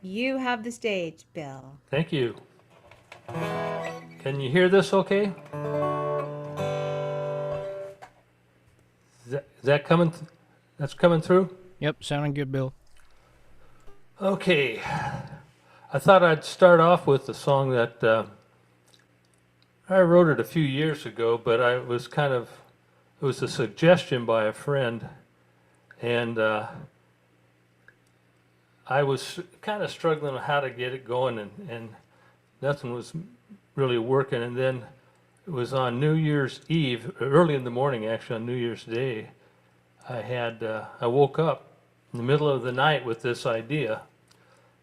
You have the stage, Bill. Thank you. Can you hear this okay? Is that coming? That's coming through? Yep, sounding good, Bill. Okay. I thought I'd start off with a song that I wrote it a few years ago, but it was a suggestion by a friend, and I was kind of struggling with how to get it going, and nothing was really working. And then it was on New Year's Eve, early in the morning, actually on New Year's Day, I woke up in the middle of the night with this idea.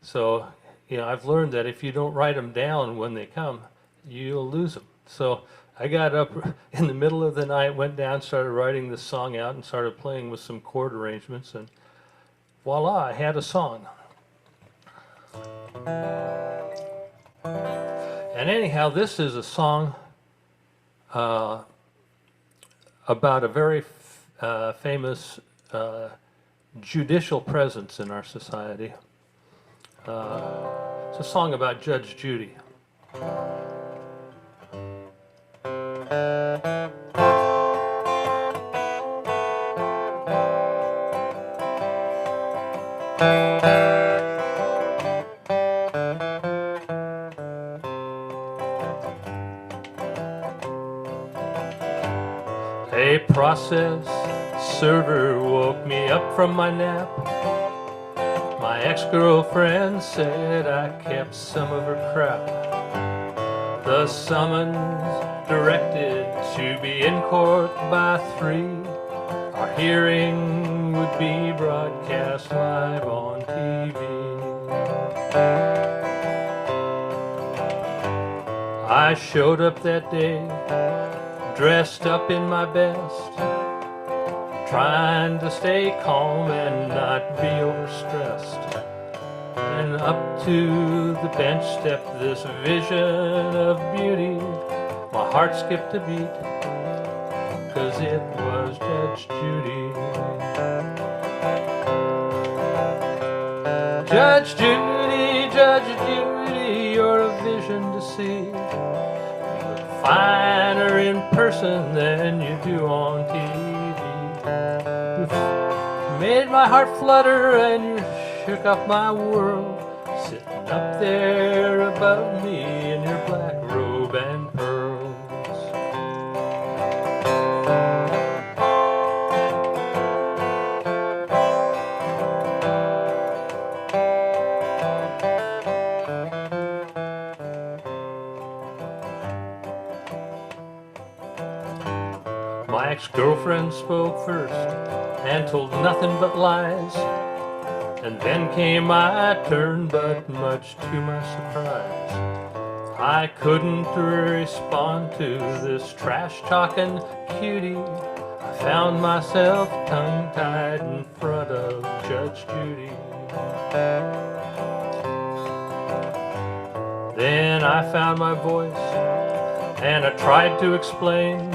So, I've learned that if you don't write them down when they come, you'll lose them. So I got up in the middle of the night, went down, started writing this song out, and started playing with some chord arrangements, and voila, I had a song. And anyhow, this is a song about a very famous judicial presence in our society. It's a song about Judge Judy. A process server woke me up from my nap. My ex-girlfriend said I kept some of her crap. The summons directed to be in court by 3. Our hearing would be broadcast live on TV. I showed up that day, dressed up in my best, trying to stay calm and not be overstressed. And up to the bench stepped this vision of beauty. My heart skipped a beat, 'cause it was Judge Judy. Judge Judy, Judge Judy, you're a vision to see. You look finer in person than you do on TV. You made my heart flutter and you shook up my world, sitting up there above me in your black robe and pearls. My ex-girlfriend spoke first and told nothing but lies. And then came my turn, but much to my surprise, I couldn't respond to this trash-talking cutie. I found myself tongue-tied in front of Judge Judy. Then I found my voice, and I tried to explain.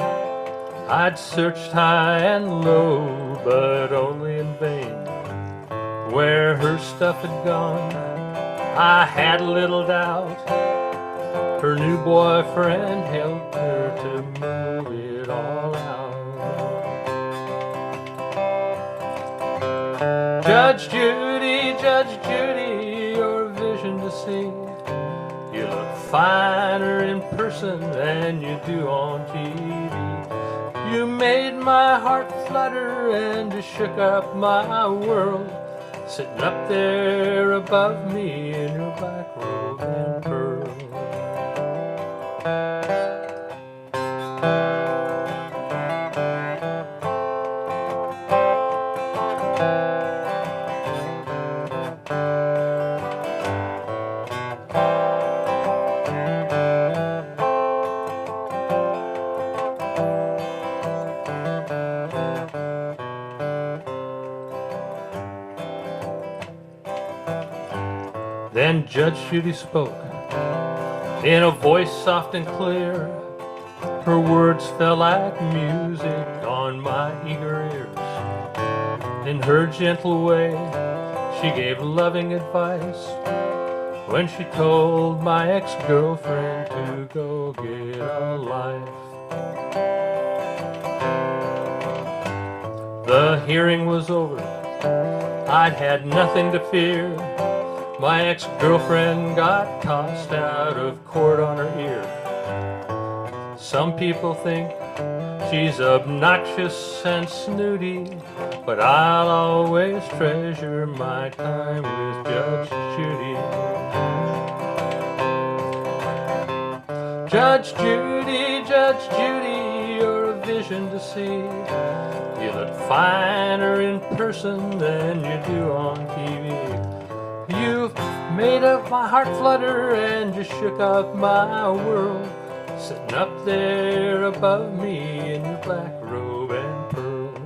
I'd searched high and low, but only in vain. Where her stuff had gone, I had a little doubt. Her new boyfriend helped her to move it all out. Judge Judy, you're a vision to see. You look finer in person than you do on TV. You made my heart flutter and you shook up my world, sitting up there above me in your black robe and pearl. Then Judge Judy spoke in a voice soft and clear. Her words fell like music on my eager ears. In her gentle way, she gave loving advice when she told my ex-girlfriend to go get a life. The hearing was over. I'd had nothing to fear. My ex-girlfriend got tossed out of court on her ear. Some people think she's obnoxious and snooty, but I'll always treasure my time with Judge Judy. Judge Judy, you're a vision to see. You look finer in person than you do on TV. You've made up my heart flutter and you shook up my world, sitting up there above me in your black robe and pearls.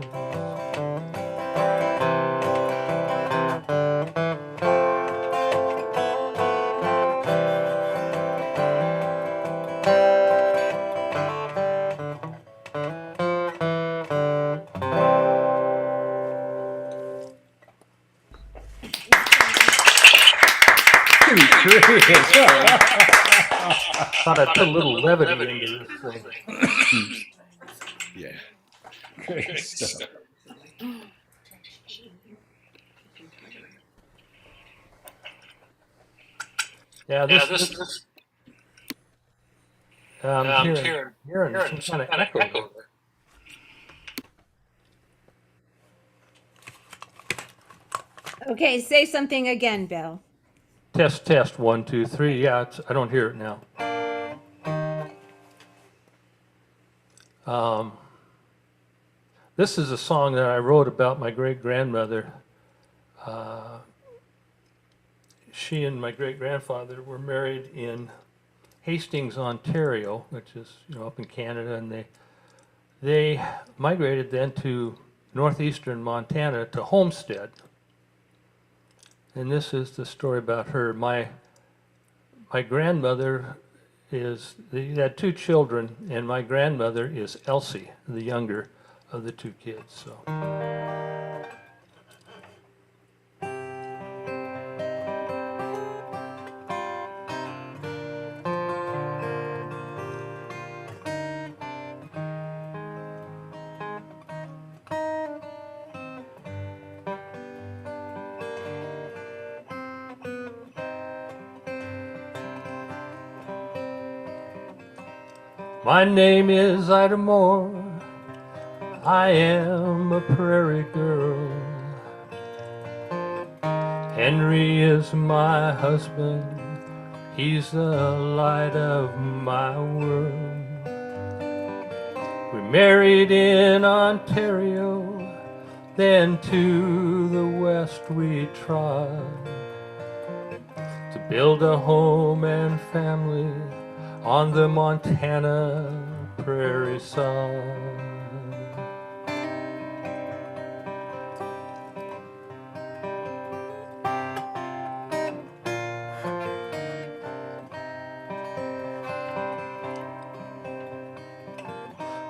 Thought I'd put a little levity into this thing. Yeah. Great stuff. Yeah, this hearing some kind of echo. Okay, say something again, Bill. Test, 1, 2, 3. Yeah, I don't hear it now. This is a song that I wrote about my great-grandmother. She and my great-grandfather were married in Hastings, Ontario, which is up in Canada, and they They migrated then to northeastern Montana to Homestead. And this is the story about her. My grandmother they had 2 children, and my grandmother is Elsie, the younger of the 2 kids. So. My name is Ida Moore, I am a prairie girl. Henry is my husband, he's the light of my world. We married in Ontario, then to the west we trod, to build a home and family on the Montana prairie side.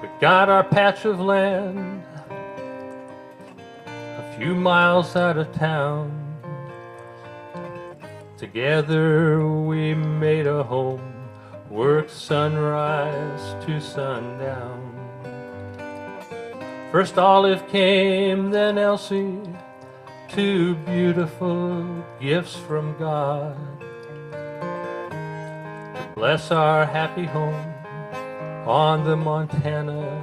We got our patch of land a few miles out of town. Together we made a home, worked sunrise to sundown. First Olive came, then Elsie, 2 beautiful gifts from God to bless our happy home on the Montana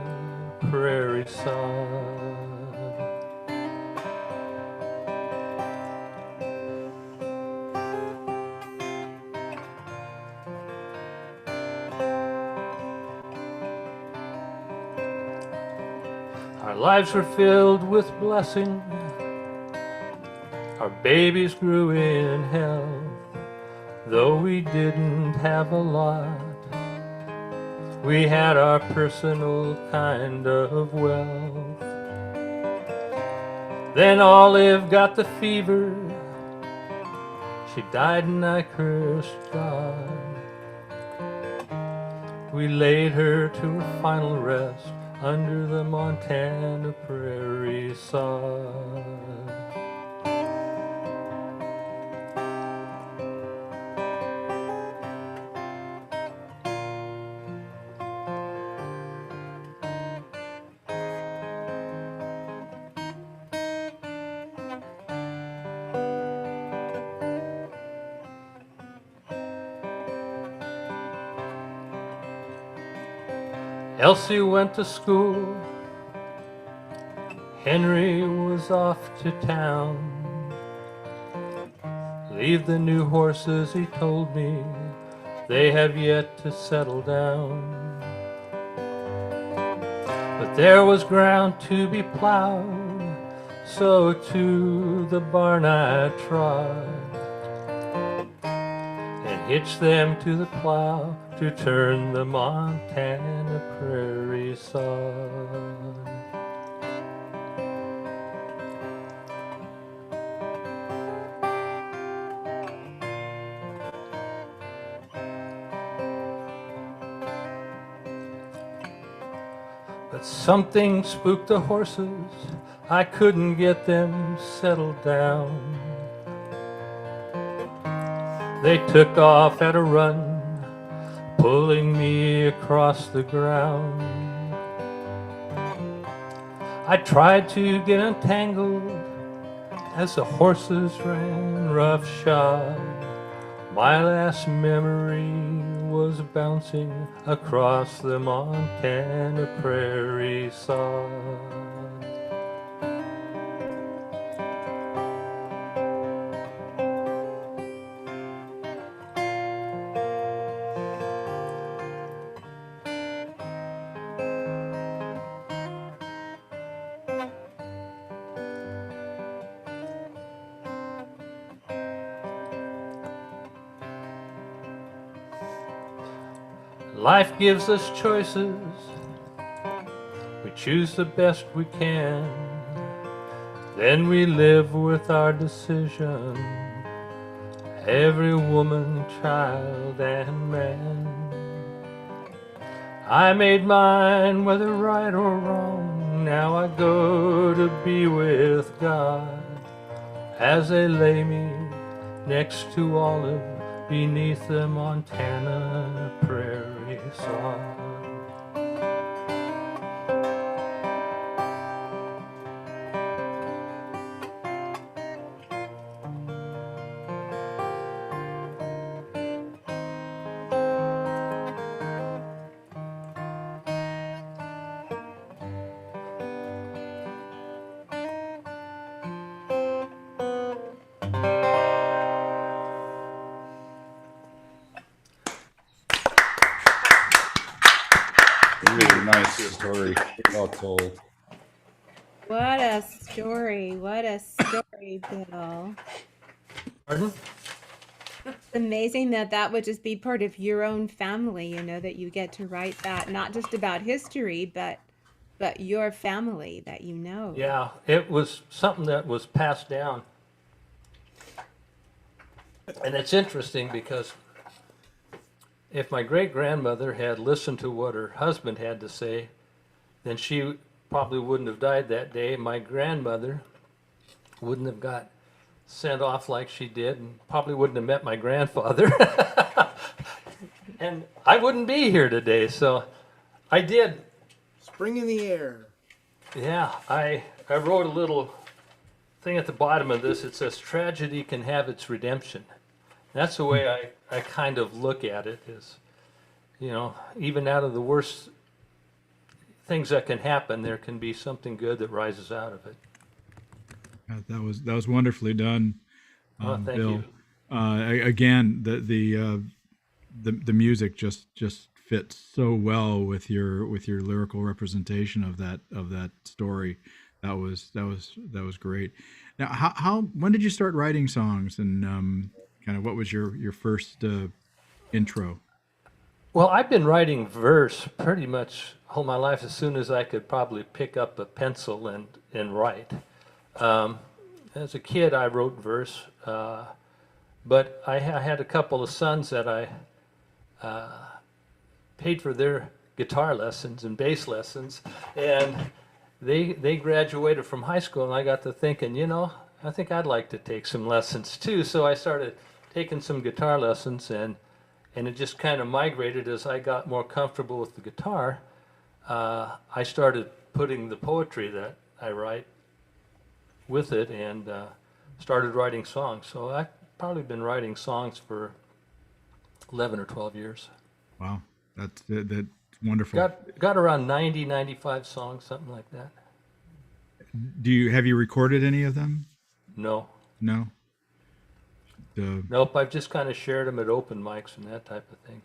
prairie side. Our lives were filled with blessing, our babies grew in health. Though we didn't have a lot, we had our personal kind of wealth. Then Olive got the fever, she died and I cursed God. We laid her to her final rest under the Montana prairie sod. Elsie went to school, Henry was off to town. Leave the new horses, he told me, they have yet to settle down. But there was ground to be plowed, so to the barn I trod, and hitched them to the plow to turn the Montana prairie sod. But something spooked the horses, I couldn't get them settled down. They took off at a run, pulling me across the ground. I tried to get untangled as the horses ran roughshod. My last memory was bouncing across the Montana prairie sod. Life gives us choices, choose the best we can. Then we live with our decision, every woman, child, and man. I made mine, whether right or wrong. Now I go to be with God, as they lay me next to Olive beneath the Montana prairie sod. Really nice story, well told. What a story. What a story, Bill. Pardon? It's amazing that that would just be part of your own family, you know, that you get to write that, not just about history, but your family that you know. Yeah, it was something that was passed down. And it's interesting because if my great-grandmother had listened to what her husband had to say, then she probably wouldn't have died that day. My grandmother wouldn't have got sent off like she did, and probably wouldn't have met my grandfather. And I wouldn't be here today, so I did. Spring in the air. Yeah, I wrote a little thing at the bottom of this. It says, tragedy can have its redemption. That's the way I kind of look at it is, you know, even out of the worst things that can happen, there can be something good that rises out of it. That was wonderfully done, Thank Bill. you. Again, the music just fits so well with your lyrical representation of that story. That was great. Now, how when did you start writing songs, and kind of what was your first intro? Well, I've been writing verse pretty much all my life as soon as I could probably pick up a pencil and write. As a kid, I wrote verse, but I had a couple of sons that I paid for their guitar lessons and bass lessons, and they graduated from high school, and I got to thinking, you know, I think I'd like to take some lessons too. So I started taking some guitar lessons, and it just kind of migrated as I got more comfortable with the guitar. I started putting the poetry that I write with it, and started writing songs. So I've probably been writing songs for 11 or 12 years. Wow, that's wonderful. Got around 90, 95 songs, something like that. Have you recorded any of them? No. No. Nope. I've just kind of shared them at open mics and that type of thing.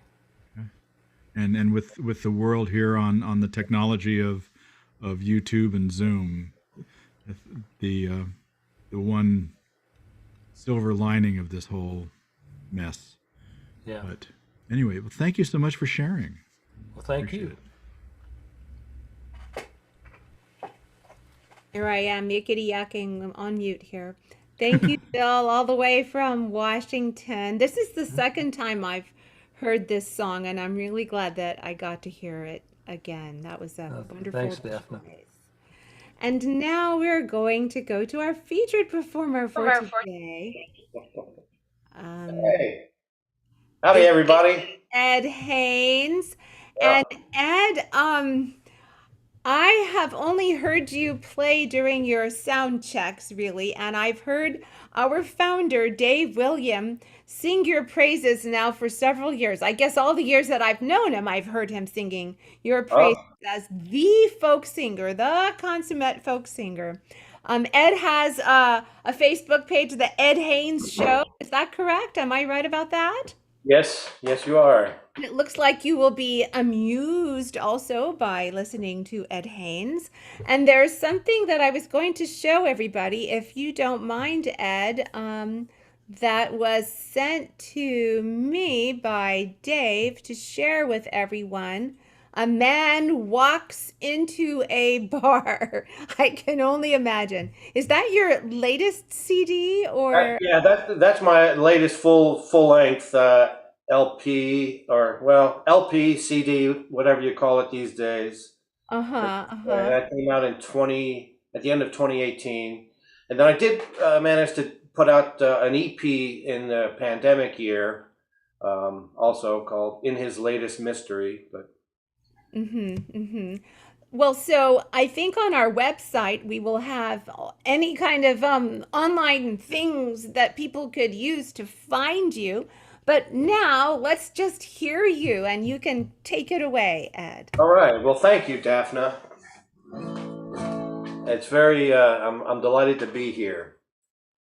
And with the world here on the technology of YouTube and Zoom, the one silver lining of this whole mess. Yeah. But anyway, well, thank you so much for sharing. Well, thank Appreciate you. it. Here I am, yakety yakking. I'm on mute here. Thank you, Bill, all the way from Washington. This is the second time I've heard this song, and I'm really glad that I got to hear it again. That was a wonderful Thanks, Daphne. choice. And now we're going to go to our featured performer for today. Hey. Howdy, everybody. Ed Haynes. And Ed, I have only heard you play during your sound checks, really, and I've heard our founder, Dave William, sing your praises now for several years. I guess all the years that I've known him, I've heard him singing your praises as the folk singer, the consummate folk singer. Ed has a Facebook page, The Ed Haynes Show. Is that correct? Am I right about that? Yes, you are. And it looks like you will be amused also by listening to Ed Haynes. And there's something that I was going to show everybody, if you don't mind, Ed, that was sent to me by Dave to share with everyone. a man walks into a bar. I can only imagine. Is that your latest CD or? Yeah, that's my latest full length LP, or well, LP, CD, whatever you call it these days. That came out at the end of 2018, and then I did manage to put out an EP in the pandemic year, also called "In His Latest Mystery." But Well, so I think on our website we will have any kind of online things that people could use to find you. But now let's just hear you, and you can take it away, Ed. all right, well, thank you, Daphne. It's very I'm delighted to be here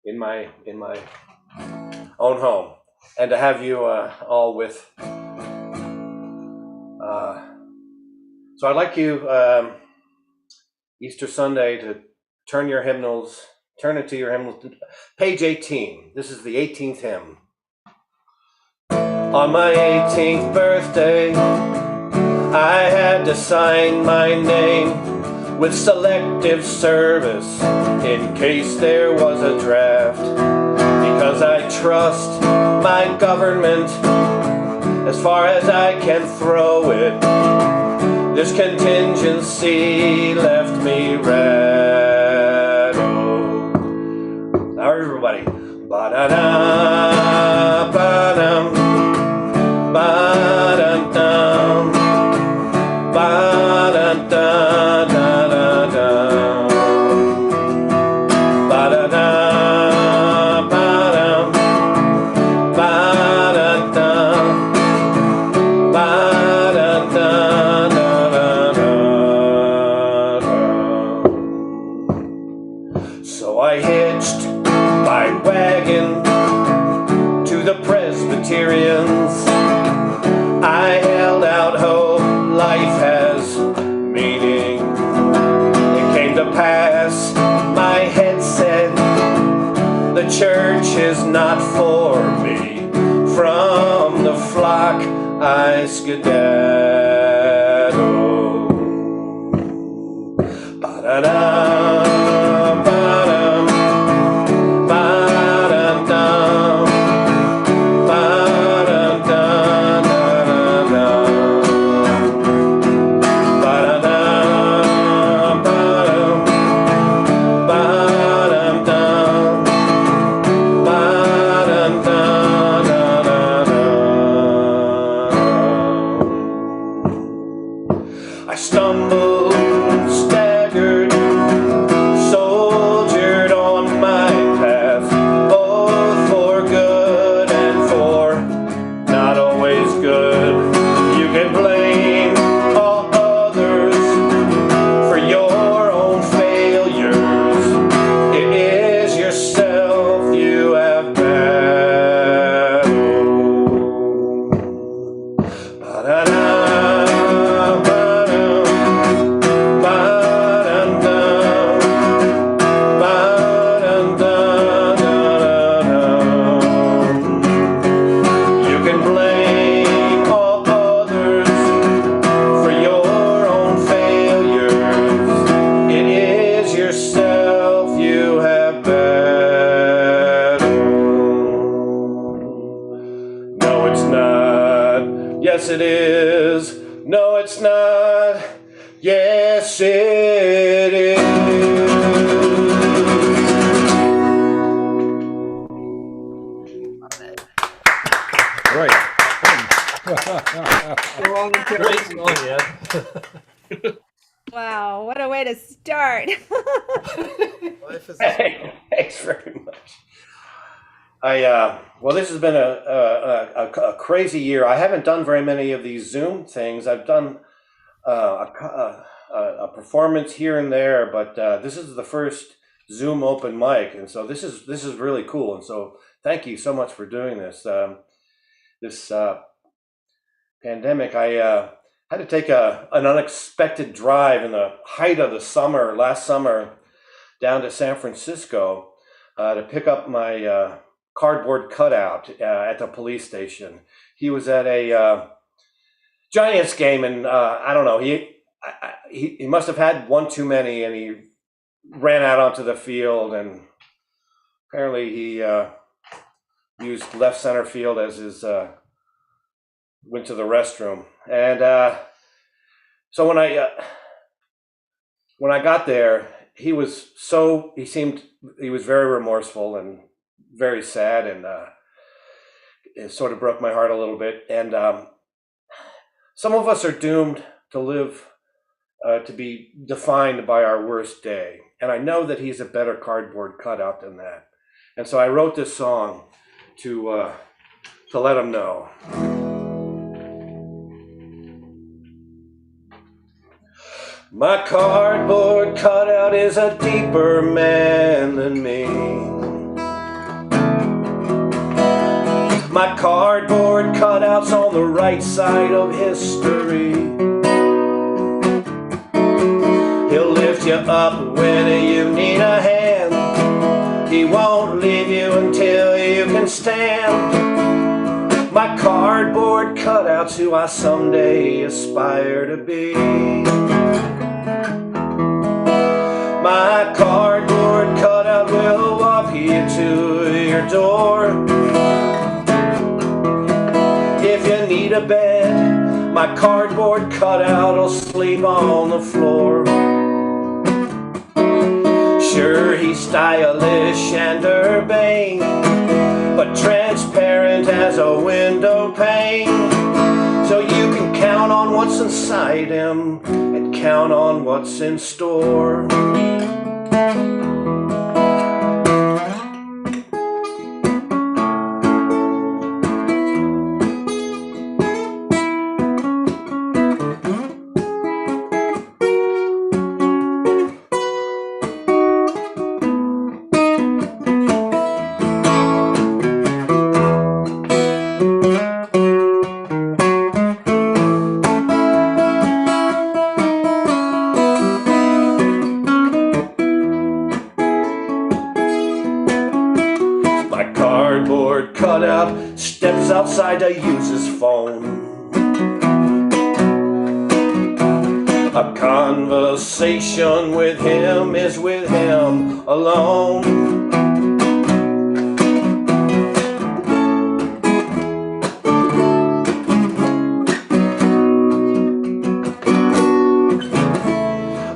in my own home, and to have you all with. So I'd like you Easter Sunday to turn into your hymnals to page 18. This is the 18th hymn. On my 18th birthday, I had to sign my name with selective service in case there was a draft, because I trust my government as far as I can throw it. This contingency left me rattled. Now everybody. Ba-da-da, ba-dum, ba-dum-dum, ba-da-da-da-da-dum, ba-da-da, ba-dum, ba-da-dum, ba-da-da-da-da-da. So I hitched my wagon to the Presbyterians. I held out hope life has meaning. It came to pass, my head said, the church is not for me. From the flock I skedaddle. Ba-da-da. I stumbled, staggered, soldiered on my path, both for good and for not always good. You can blame all others for your own failures. It is yourself you have battled. Ba-da-da. Yes, it is. No, it's not. Yes, it is. Right. Great song, yeah. Wow, what a way to start. Thanks very much. Well, this has been a crazy year. I haven't done very many of these Zoom things. I've done a performance here and there, but this is the first Zoom open mic, and so this is really cool. And so thank you so much for doing this. This pandemic, I had to take an unexpected drive in the height of the summer, last summer, down to San Francisco to pick up my cardboard cutout at the police station. He was at a Giants game, and I don't know. He must have had one too many, and he ran out onto the field, and apparently he used left center field as his went to the restroom. And so when I got there, he was very remorseful and very sad, and it sort of broke my heart a little bit. And some of us are doomed to live, to be defined by our worst day. And I know that he's a better cardboard cutout than that. And so I wrote this song to let him know. My cardboard cutout is a deeper man than me. My cardboard cutout's on the right side of history. He'll lift you up when you need a hand. He won't leave you until you can stand. My cardboard cutout's who I someday aspire to be. My cardboard cutout will walk you to your door. If you need a bed, my cardboard cutout will sleep on the floor. Sure, he's stylish and urbane, but transparent as a window pane. So you can count on what's inside him and count on what's in store. Steps outside to use his phone. A conversation with him is with him alone.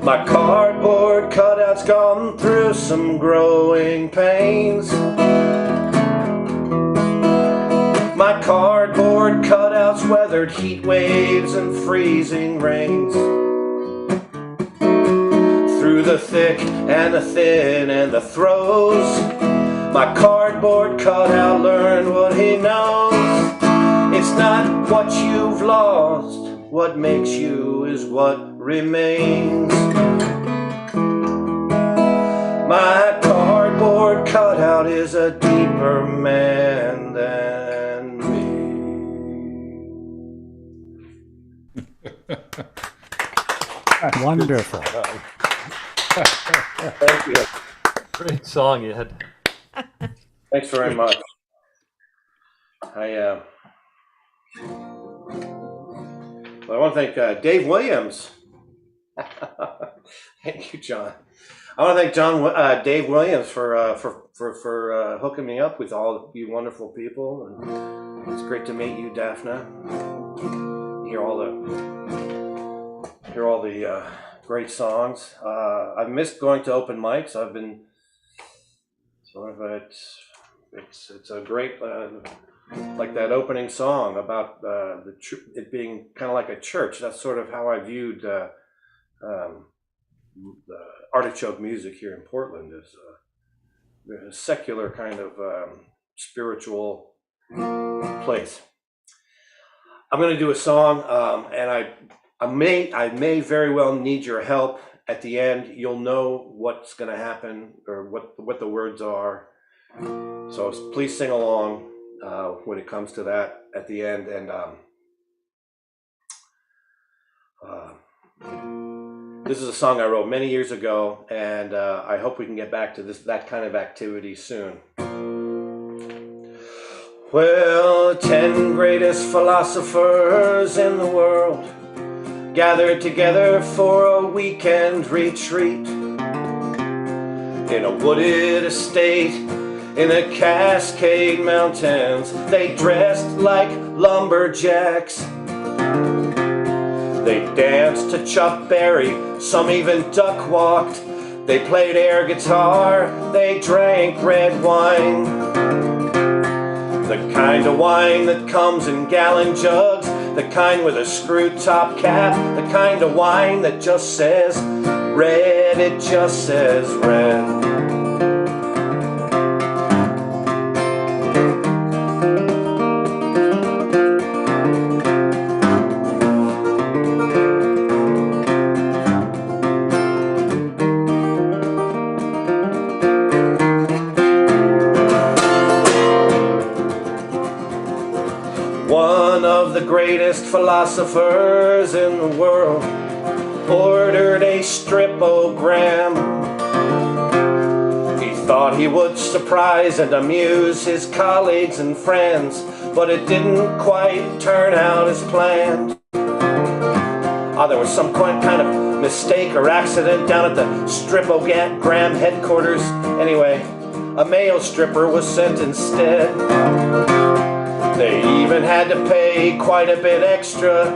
My cardboard cutout's gone through some growing pains. My cardboard cutouts weathered heat waves and freezing rains. Through the thick and the thin and the throes, my cardboard cutout learned what he knows. It's not what you've lost, what makes you is what remains. My cardboard cutout is a deeper man than me. Wonderful. Thank you. Great song, Ed. Thanks very much. I want to thank Dave Williams. Thank you, John. I want to thank Dave Williams for hooking me up with all of you wonderful people. And it's great to meet you, Daphne. Hear all the great songs. I've missed going to open mics. I've been sort of it's a great like that opening song about it being kind of like a church. That's sort of how I viewed the artichoke music here in Portland, as a secular kind of spiritual place. I'm going to do a song, and I may very well need your help at the end. You'll know what's going to happen or what the words are. So please sing along when it comes to that at the end. And this is a song I wrote many years ago, and I hope we can get back to that kind of activity soon. Well, the 10 greatest philosophers in the world gathered together for a weekend retreat in a wooded estate in the Cascade Mountains. They dressed like lumberjacks. They danced to Chuck Berry, some even duck walked. They played air guitar, they drank red wine. The kind of wine that comes in gallon jugs, the kind with a screw top cap, the kind of wine that just says red, it just says red. One of the greatest philosophers in the world ordered a stripogram. He thought he would surprise and amuse his colleagues and friends, but it didn't quite turn out as planned. There was some kind of mistake or accident down at the stripogram headquarters. Anyway, a male stripper was sent instead. They even had to pay quite a bit extra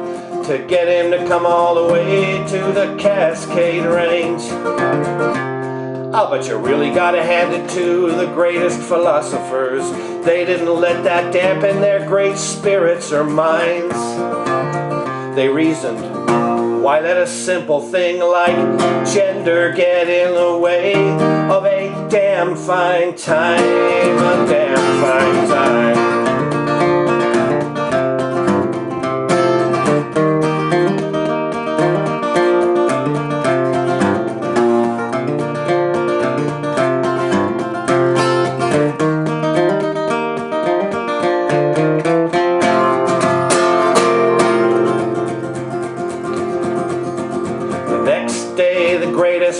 to get him to come all the way to the Cascade Range. But you really gotta hand it to the greatest philosophers. They didn't let that dampen their great spirits or minds. They reasoned, why let a simple thing like gender get in the way of a damn fine time, a damn fine time.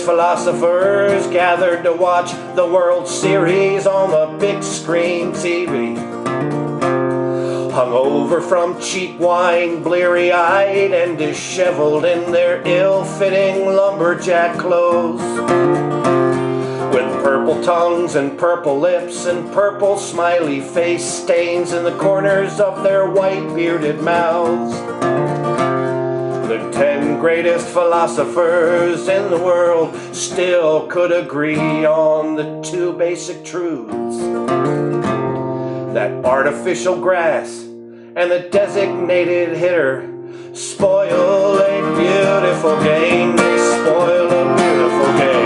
Philosophers gathered to watch the World Series on the big screen TV. Hungover from cheap wine, bleary-eyed and disheveled in their ill-fitting lumberjack clothes, with purple tongues and purple lips and purple smiley face stains in the corners of their white bearded mouths. The 10 greatest philosophers in the world still could agree on the two basic truths: that artificial grass and the designated hitter spoil a beautiful game. They spoil a beautiful game.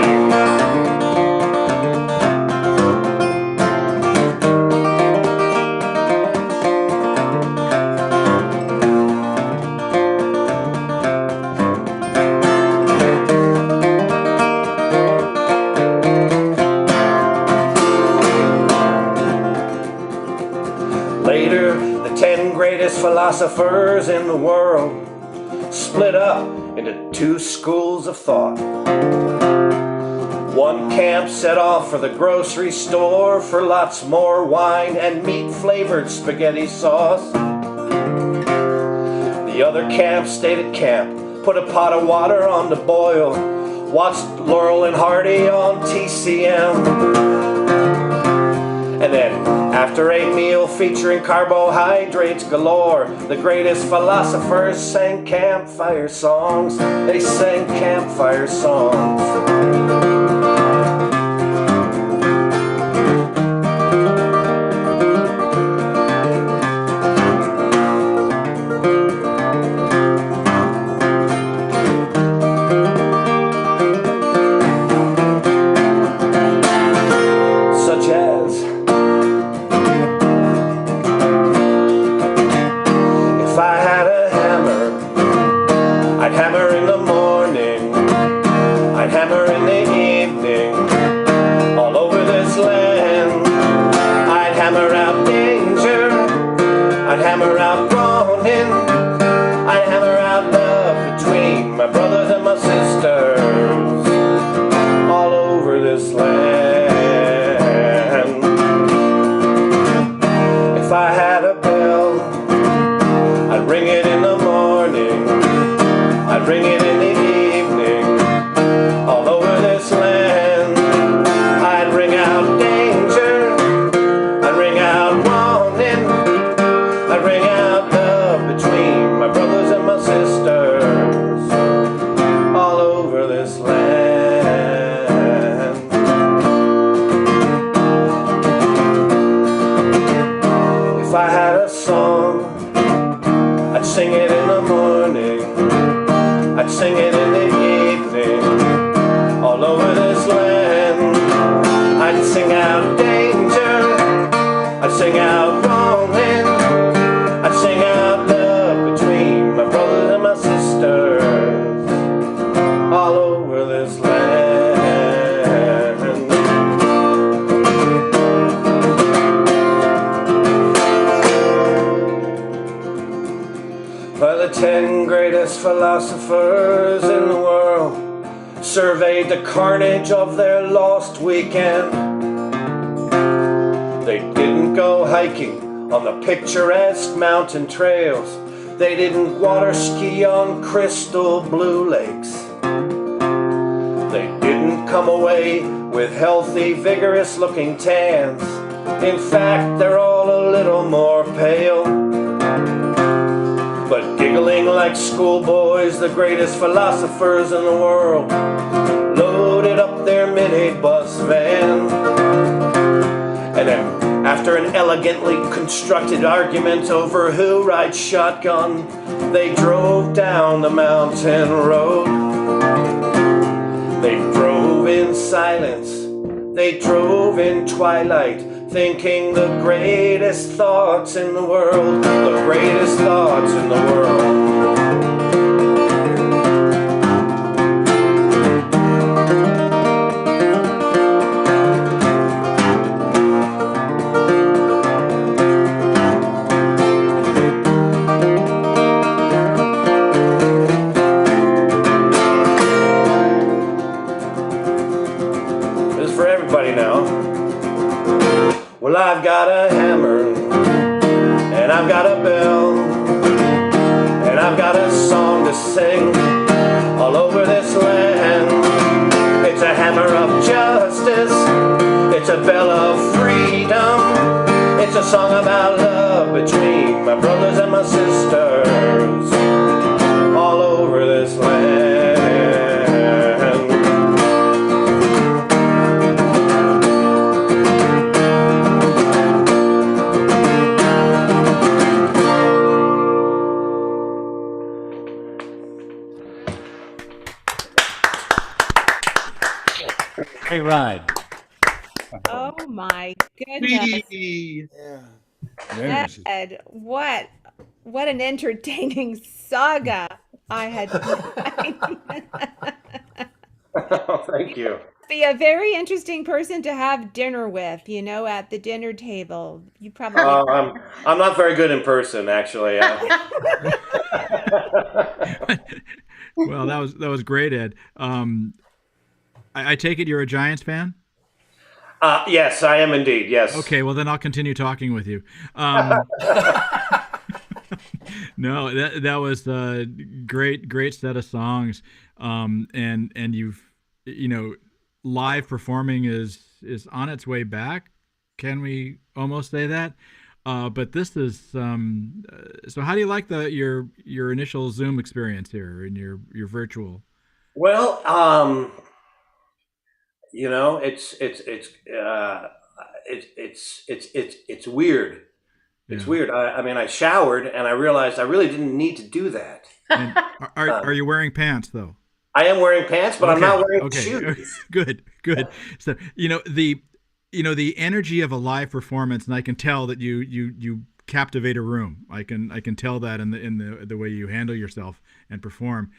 Philosophers in the world split up into two schools of thought. One camp set off for the grocery store for lots more wine and meat-flavored spaghetti sauce. The other camp stayed at camp, put a pot of water on to boil, watched Laurel and Hardy on TCM. And then, after a meal featuring carbohydrates galore, the greatest philosophers sang campfire songs. They sang campfire songs. Hammer in the philosophers in the world surveyed the carnage of their lost weekend. They didn't go hiking on the picturesque mountain trails. They didn't water ski on crystal blue lakes. They didn't come away with healthy, vigorous looking tans. In fact, they're all a little more pale. But giggling like schoolboys, the greatest philosophers in the world loaded up their minibus van. And then, after an elegantly constructed argument over who rides shotgun, they drove down the mountain road. They drove in silence, they drove in twilight, thinking the greatest thoughts in the world, the greatest thoughts in the world. This is for everybody now. Well, I've got a hammer, and I've got a bell, and I've got a song to sing all over this land. It's a hammer of justice, it's a bell of freedom, it's a song about love between my brothers and my sisters all over this land. Great ride. Oh my goodness. Yeah. Ed, what an entertaining saga I had. Oh, thank you. Be a very interesting person to have dinner with, at the dinner table. You probably I'm not very good in person, actually. Well, that was great, Ed. I take it you're a Giants fan? Yes, I am indeed. Yes. Okay, well then I'll continue talking with you. No, that was a great set of songs, and live performing is on its way back. Can we almost say that? But this is so. How do you like your initial Zoom experience here and your virtual? Well, it's weird. It's weird. I mean, I showered and I realized I really didn't need to do that. And are you wearing pants though? I am wearing pants, but I'm not wearing shoes. Good. So the energy of a live performance, and I can tell that you captivate a room. I can tell that in the way you handle yourself and perform.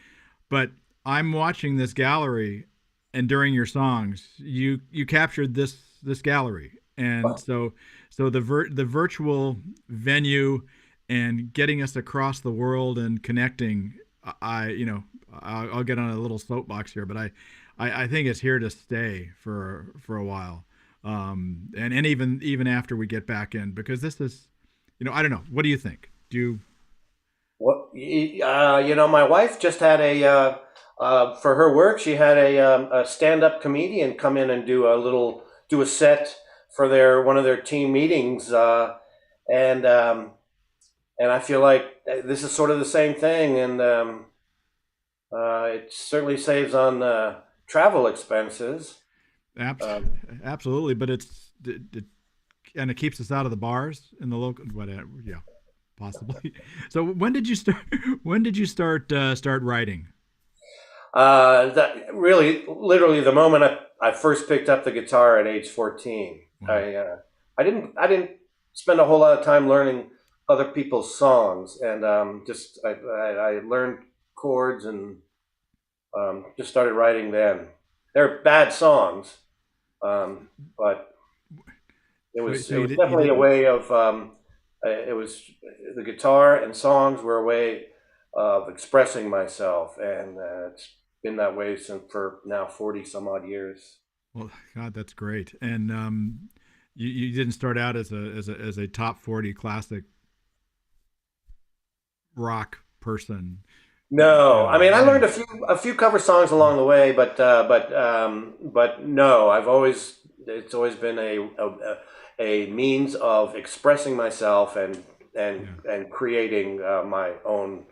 But I'm watching this gallery, and during your songs, you captured this gallery, and so the virtual venue and getting us across the world and connecting. I'll get on a little soapbox here, but I think it's here to stay for a while, and even after we get back in, because this is, I don't know. What do you think? Do you? Well, my wife just had for her work, she had a stand-up comedian come in and do a set for one of their team meetings, and I feel like this is sort of the same thing, and it certainly saves on travel expenses. Absolutely, but it keeps us out of the bars in the local. Whatever, yeah, possibly. So when did you start writing? That really, literally, the moment I first picked up the guitar at age 14. Wow. I didn't spend a whole lot of time learning other people's songs, and I learned chords and just started writing then. They're bad songs, but it was definitely a way of. It was the guitar and songs were a way of expressing myself, and it's been that way since for now 40 some odd years. Well, God, that's great. And you didn't start out as a top 40 classic rock person. No, I mean, I learned a few cover songs along the way, but no, it's always been a means of expressing myself and creating my own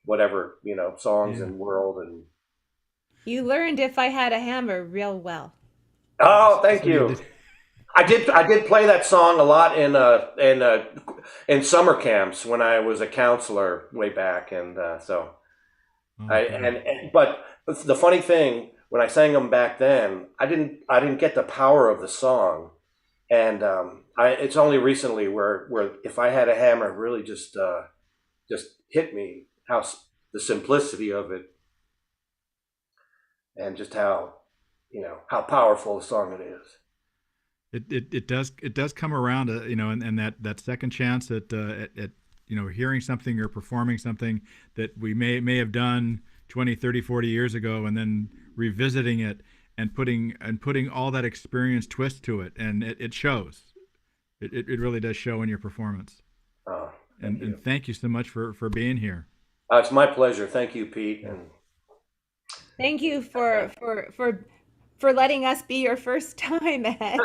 whatever, songs and world. And you learned If I Had a Hammer real well. Oh, thank you. I did play that song a lot in summer camps when I was a counselor way back, and so. But the funny thing, when I sang them back then, I didn't get the power of the song, and it's only recently where If I Had a Hammer really just hit me, how the simplicity of it, and just how powerful a song it is. It does come around, and that second chance at hearing something or performing something that we may have done 20, 30, 40 years ago, and then revisiting it and putting all that experience twist to it, and it shows. It really does show in your performance. And thank you so much for being here. It's my pleasure. Thank you, Pete. And thank you for letting us be your first time, Ed.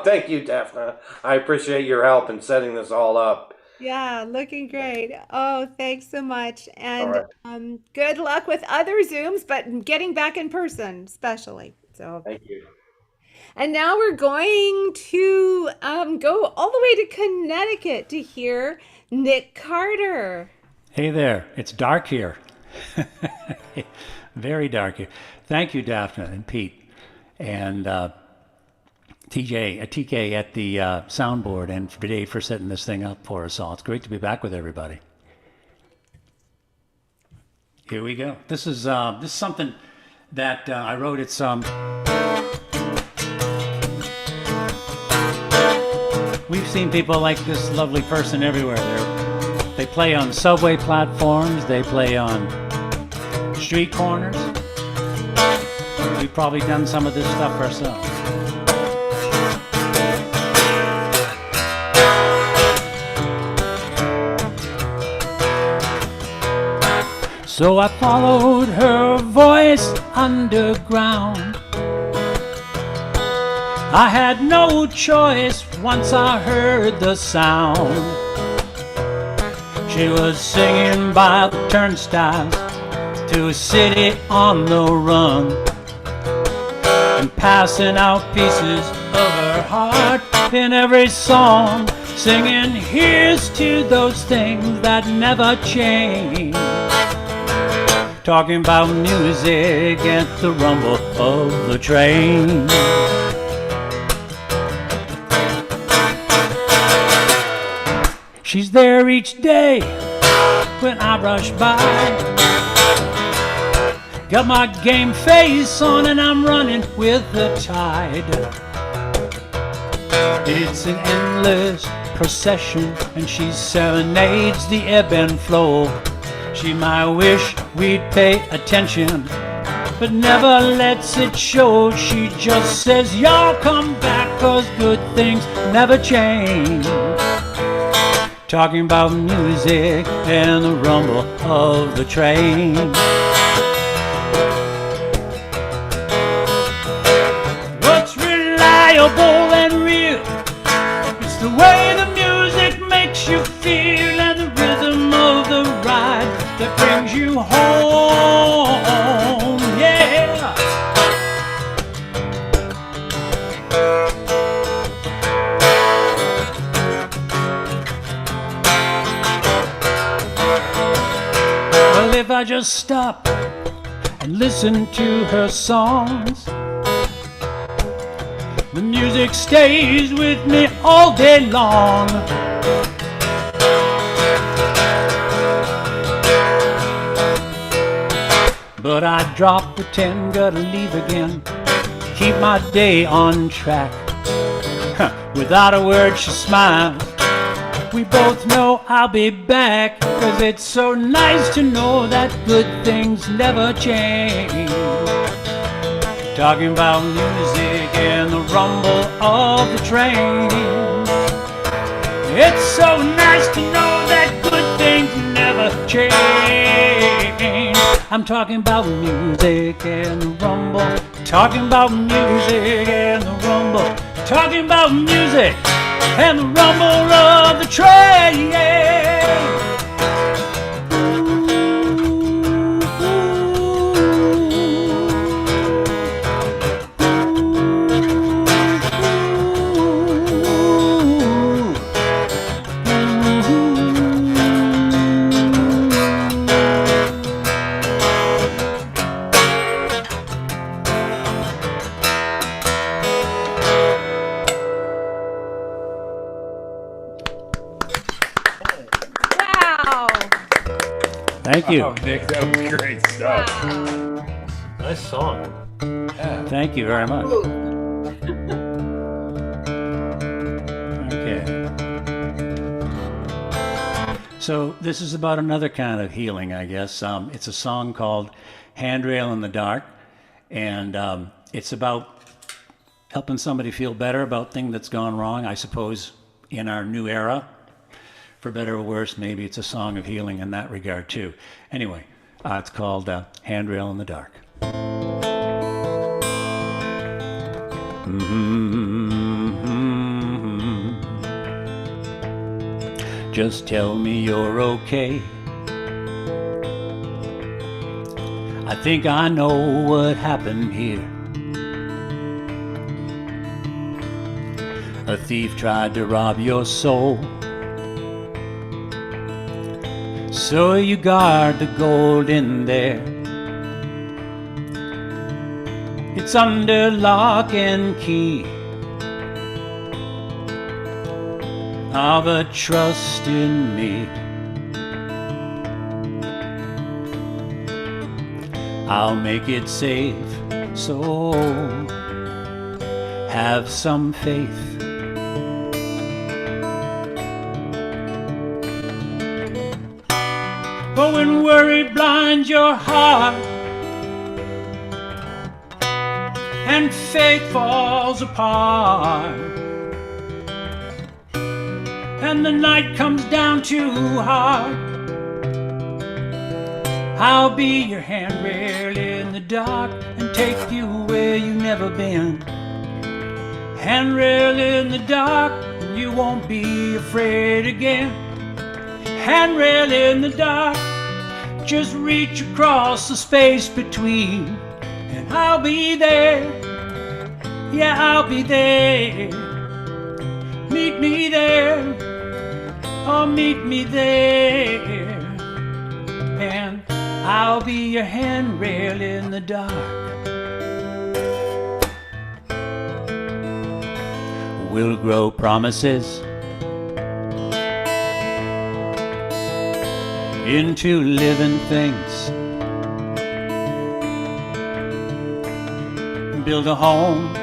Thank you, Daphne. I appreciate your help in setting this all up. Yeah, looking great. Oh, thanks so much. And good luck with other Zooms, but getting back in person especially. So thank you. And now we're going to go all the way to Connecticut to hear Nick Carter. Hey there, it's dark here. Very dark here. Thank you, Daphne and Pete. And TK at the soundboard, and for Dave for setting this thing up for us all. It's great to be back with everybody. Here we go. This is something that I wrote. It's we've seen people like this lovely person everywhere. They play on subway platforms. They play on street corners. We've probably done some of this stuff ourselves. So I followed her voice underground. I had no choice once I heard the sound. She was singing by the turnstiles to a city on the run, and passing out pieces of her heart in every song, singing here's to those things that never change. Talking about music and the rumble of the train. She's there each day when I rush by. Got my game face on and I'm running with the tide. It's an endless procession and she serenades the ebb and flow. She might wish we'd pay attention, but never lets it show. She just says, y'all come back, 'cause good things never change. Talking about music and the rumble of the train. What's reliable and real? It's the way the music makes you feel, and the rhythm of the ride that brings you home, yeah. Well, if I just stop and listen to her songs, the music stays with me all day long. But I drop the 10, gotta leave again, keep my day on track. Without a word she smiles, We both know I'll be back, 'cause it's so nice to know that good things never change. Talking about music and the rumble of the train. It's so nice to know that good things never change. I'm talking about music and the rumble. Talking about music and the rumble. Talking about music and the rumble of the train. Thank you. Oh, Nick, that was great stuff. Nice song. Yeah. Thank you very much. Okay. So this is about another kind of healing, I guess. It's a song called Handrail in the Dark, and it's about helping somebody feel better about things that's gone wrong, I suppose, in our new era. For better or worse, maybe it's a song of healing in that regard too. Anyway, it's called Handrail in the Dark. Just tell me you're okay. I think I know what happened here. A thief tried to rob your soul, so you guard the gold in there. It's under lock and key. Ah, but trust in me. I'll make it safe, so have some faith. But when worry blinds your heart and faith falls apart, and the night comes down too hard, I'll be your handrail in the dark and take you where you've never been. Handrail in the dark, and you won't be afraid again. Handrail in the dark, just reach across the space between, and I'll be there. Yeah, I'll be there. Meet me there. Oh, meet me there. And I'll be your handrail in the dark. We'll grow promises into living things. Build a home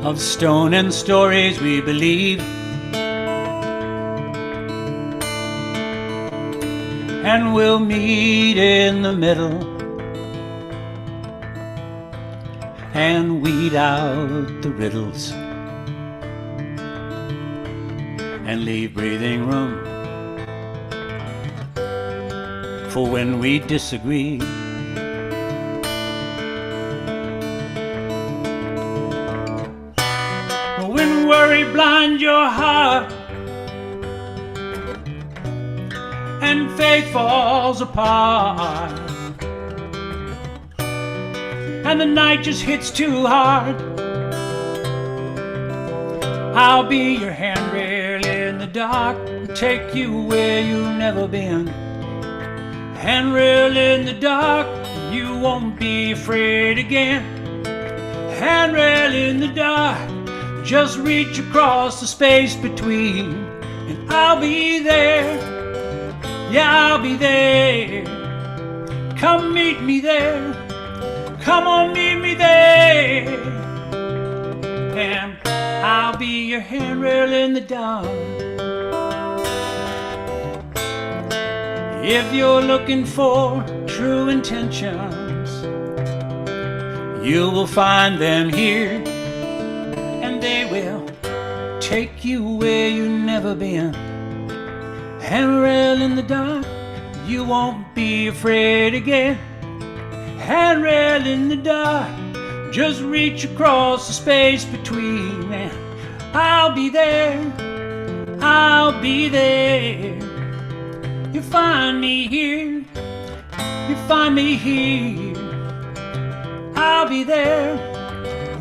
of stone and stories we believe, and we'll meet in the middle and weed out the riddles and leave breathing room for when we disagree. When worry blinds your heart and faith falls apart, and the night just hits too hard, I'll be your handrail in the dark and take you where you've never been. Handrail in the dark, you won't be afraid again. Handrail in the dark, just reach across the space between, and I'll be there. Yeah, I'll be there. Come meet me there. Come on, meet me there. And I'll I'll be your handrail in the dark. If you're looking for true intentions, you will find them here, and they will take you where you've never been. Handrail in the dark, you won't be afraid again. Handrail in the dark, just reach across the space between, and I'll be there, I'll be there. You find me here, you find me here. I'll be there,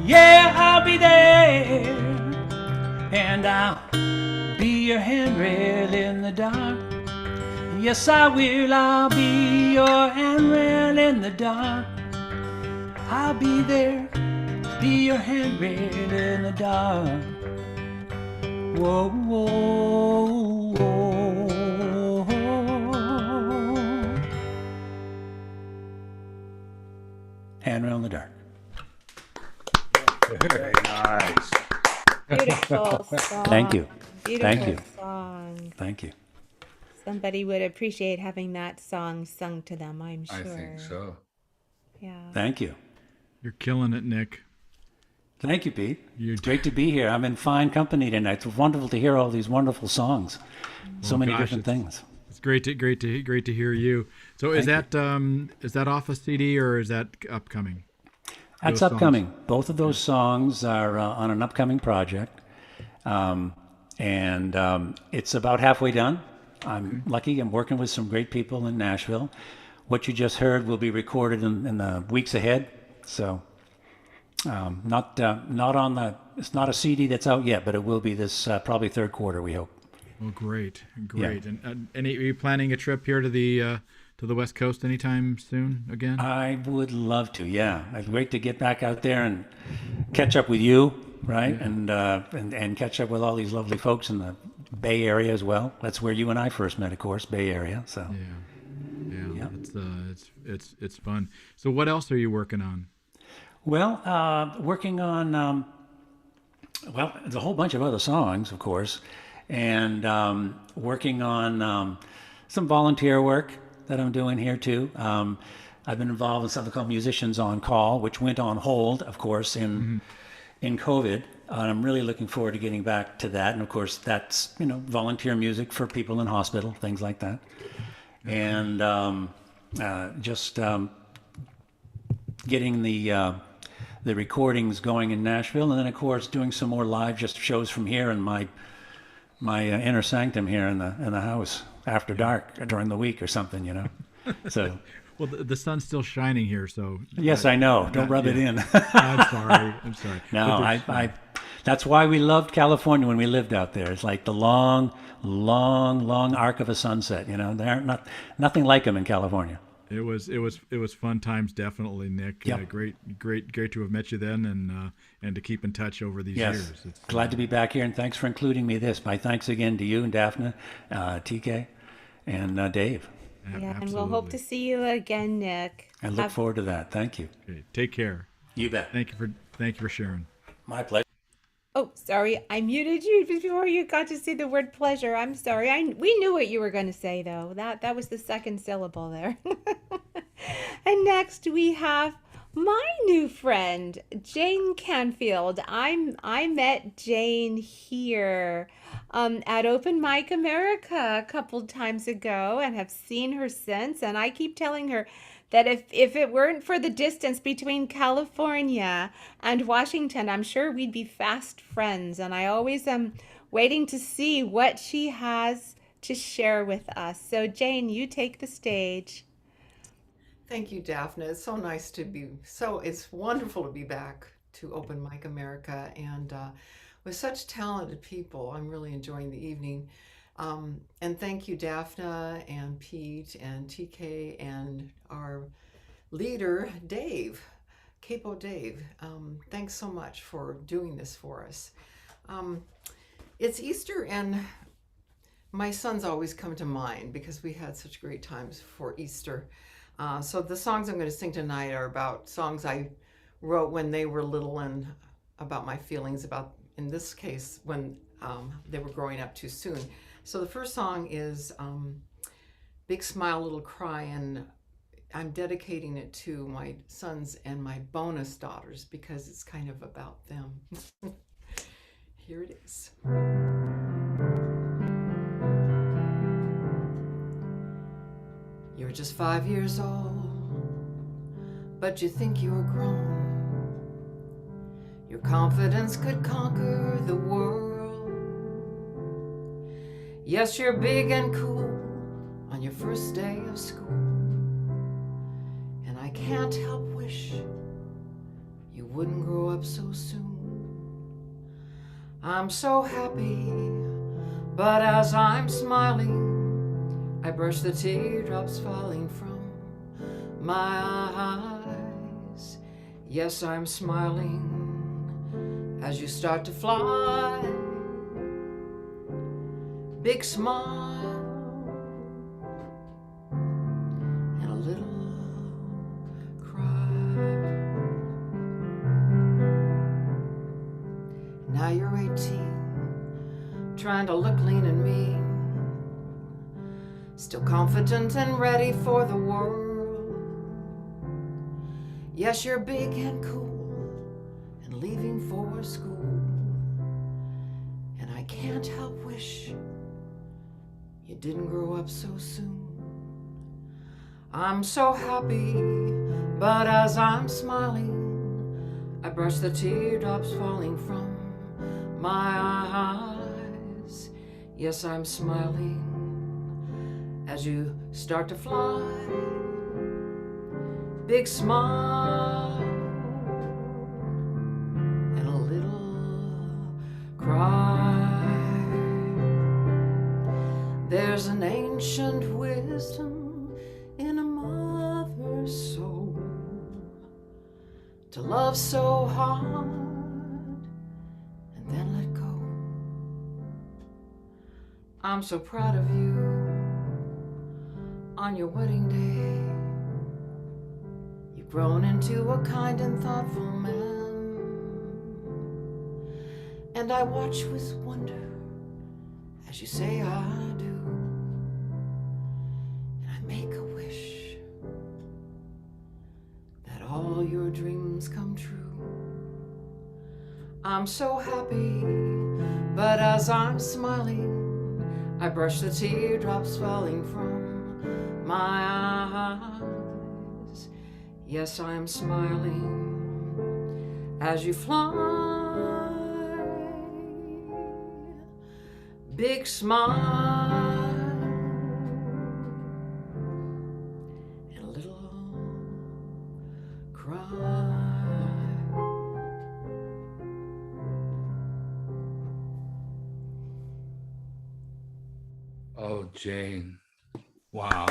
yeah, I'll be there. And I'll be your handrail in the dark. Yes, I will, I'll be your handrail in the dark. I'll be there, be your handrail in the dark. Whoa, whoa, whoa. Handrail in the dark. Very nice. Beautiful song. Thank you. Beautiful Thank you. song. Thank you. Somebody would appreciate having that song sung to them, I'm sure. I think so. Yeah. Thank you. You're killing it, Nick. Thank you, Pete. It's great to be here. I'm in fine company tonight. It's wonderful to hear all these wonderful songs. So many different things. It's great to hear you. So is that off a CD or is that upcoming? That's upcoming. Songs? Both of those songs are on an upcoming project, and it's about halfway done. I'm lucky. I'm working with some great people in Nashville. What you just heard will be recorded in the weeks ahead. So, not on the. It's not a CD that's out yet, but it will be this probably third quarter. We hope. Well, great. Yeah. And are you planning a trip here to the West Coast anytime soon again? I would love to. Yeah, it's great to get back out there and catch up with you, right? Yeah. And catch up with all these lovely folks in the Bay Area as well. That's where you and I first met, of course, Bay Area. So yeah. It's fun. So what else are you working on? Well, working on there's a whole bunch of other songs, of course, and working on some volunteer work that I'm doing here too. I've been involved in something called Musicians on Call, which went on hold, of course, in COVID. I'm really looking forward to getting back to that. And of course, that's, volunteer music for people in hospital, things like that. And just getting the recordings going in Nashville. And then, of course, doing some more live just shows from here in my inner sanctum here in the house after dark during the week or something, So. Well, the sun's still shining here, so. Yes, I know. Don't rub it in. I'm sorry. No, that's why we loved California when we lived out there. It's like the long arc of a sunset. There aren't nothing like them in California. It was fun times, definitely, Nick. Yep. Great to have met you then, and to keep in touch over these years. It's glad to be back here, and thanks for including me. My thanks again to you and Daphne, TK, and Dave. Yeah, and we'll hope to see you again, Nick. I look forward to that. Thank you. Okay, take care. You bet. Thank you for sharing. My pleasure. Oh, sorry, I muted you before you got to say the word pleasure. I'm sorry. We knew what you were going to say, though. That was the second syllable there. And next we have my new friend, Jane Canfield. I met Jane here at Open Mic America a couple times ago and have seen her since. And I keep telling her that if it weren't for the distance between California and Washington, I'm sure we'd be fast friends. And I always am waiting to see what she has to share with us. So Jane, you take the stage. Thank you, Daphne. It's so nice it's wonderful to be back to Open Mic America, and with such talented people, I'm really enjoying the evening. And thank you, Daphne and Pete and TK and our leader, Dave, Capo Dave. Thanks so much for doing this for us. It's Easter, and my sons always come to mind because we had such great times for Easter. So the songs I'm going to sing tonight are about songs I wrote when they were little and about my feelings about in this case, when they were growing up too soon. So the first song is Big Smile, Little Cry, and I'm dedicating it to my sons and my bonus daughters because it's kind of about them. Here it is. You're just 5 years old, but you think you're grown. Your confidence could conquer the world. Yes, you're big and cool on your first day of school. And I can't help wish you wouldn't grow up so soon. I'm so happy, but as I'm smiling, I brush the teardrops falling from my eyes. Yes, I'm smiling as you start to fly. Big smile and a little cry. Now you're 18, trying to look lean and mean, still confident and ready for the world. Yes, you're big and cool and leaving for school. And I can't help wish you didn't grow up so soon. I'm so happy, but as I'm smiling, I brush the teardrops falling from my eyes. Yes, I'm smiling as you start to fly. Big smile and a little cry. There's an ancient wisdom in a mother's soul to love so hard and then let go. I'm so proud of you on your wedding day. You've grown into a kind and thoughtful man, and I watch with wonder as you say I do, and I make a wish that all your dreams come true. I'm so happy, but as I'm smiling, I brush the teardrops falling from my eyes. Yes, I'm smiling as you fly. Big smile and a little cry. Oh, Jane. Wow.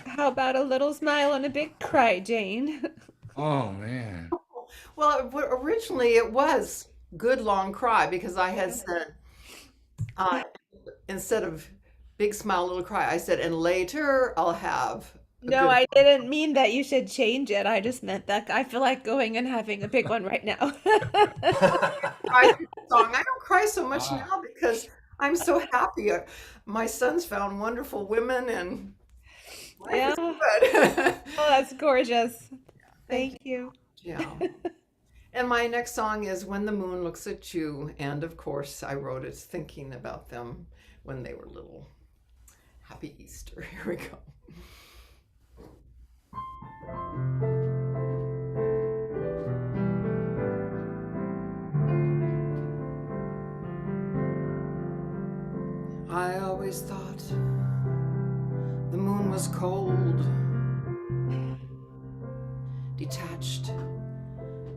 How about a little smile and a big cry, Jane? Oh, man. Well, originally it was Good Long Cry because I had said, instead of Big Smile, Little Cry, I said, and later I'll have. No, I didn't mean that you should change it. I just meant that I feel like going and having a big one right now. I don't cry so much now because I'm so happy. My son's found wonderful women and life is good. Oh, that's gorgeous. Thank you. Yeah. And my next song is When the Moon Looks at You. And of course, I wrote it thinking about them when they were little. Happy Easter. Here we go. I always thought the moon was cold, detached,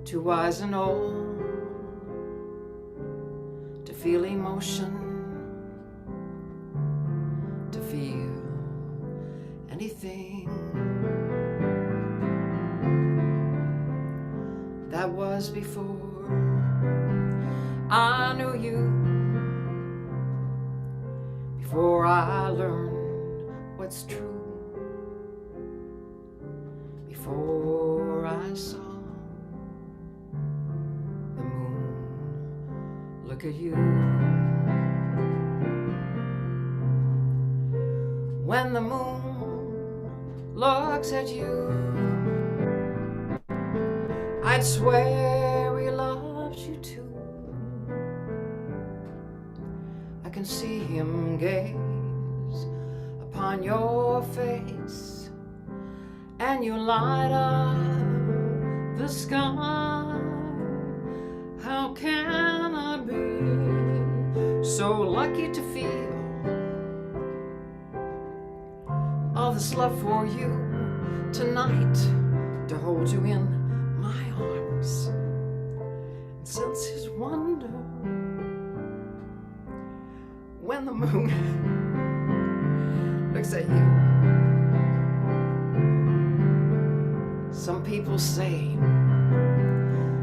too wise and old to feel emotion, to feel anything. That was before I knew you, before I learned what's true, before I saw look at you. When the moon looks at you, I'd swear he loves you too. I can see him gaze upon your face, and you light up the sky. How can I be so lucky to feel all this love for you tonight, to hold you in my arms and sense his wonder when the moon looks at you. Some people say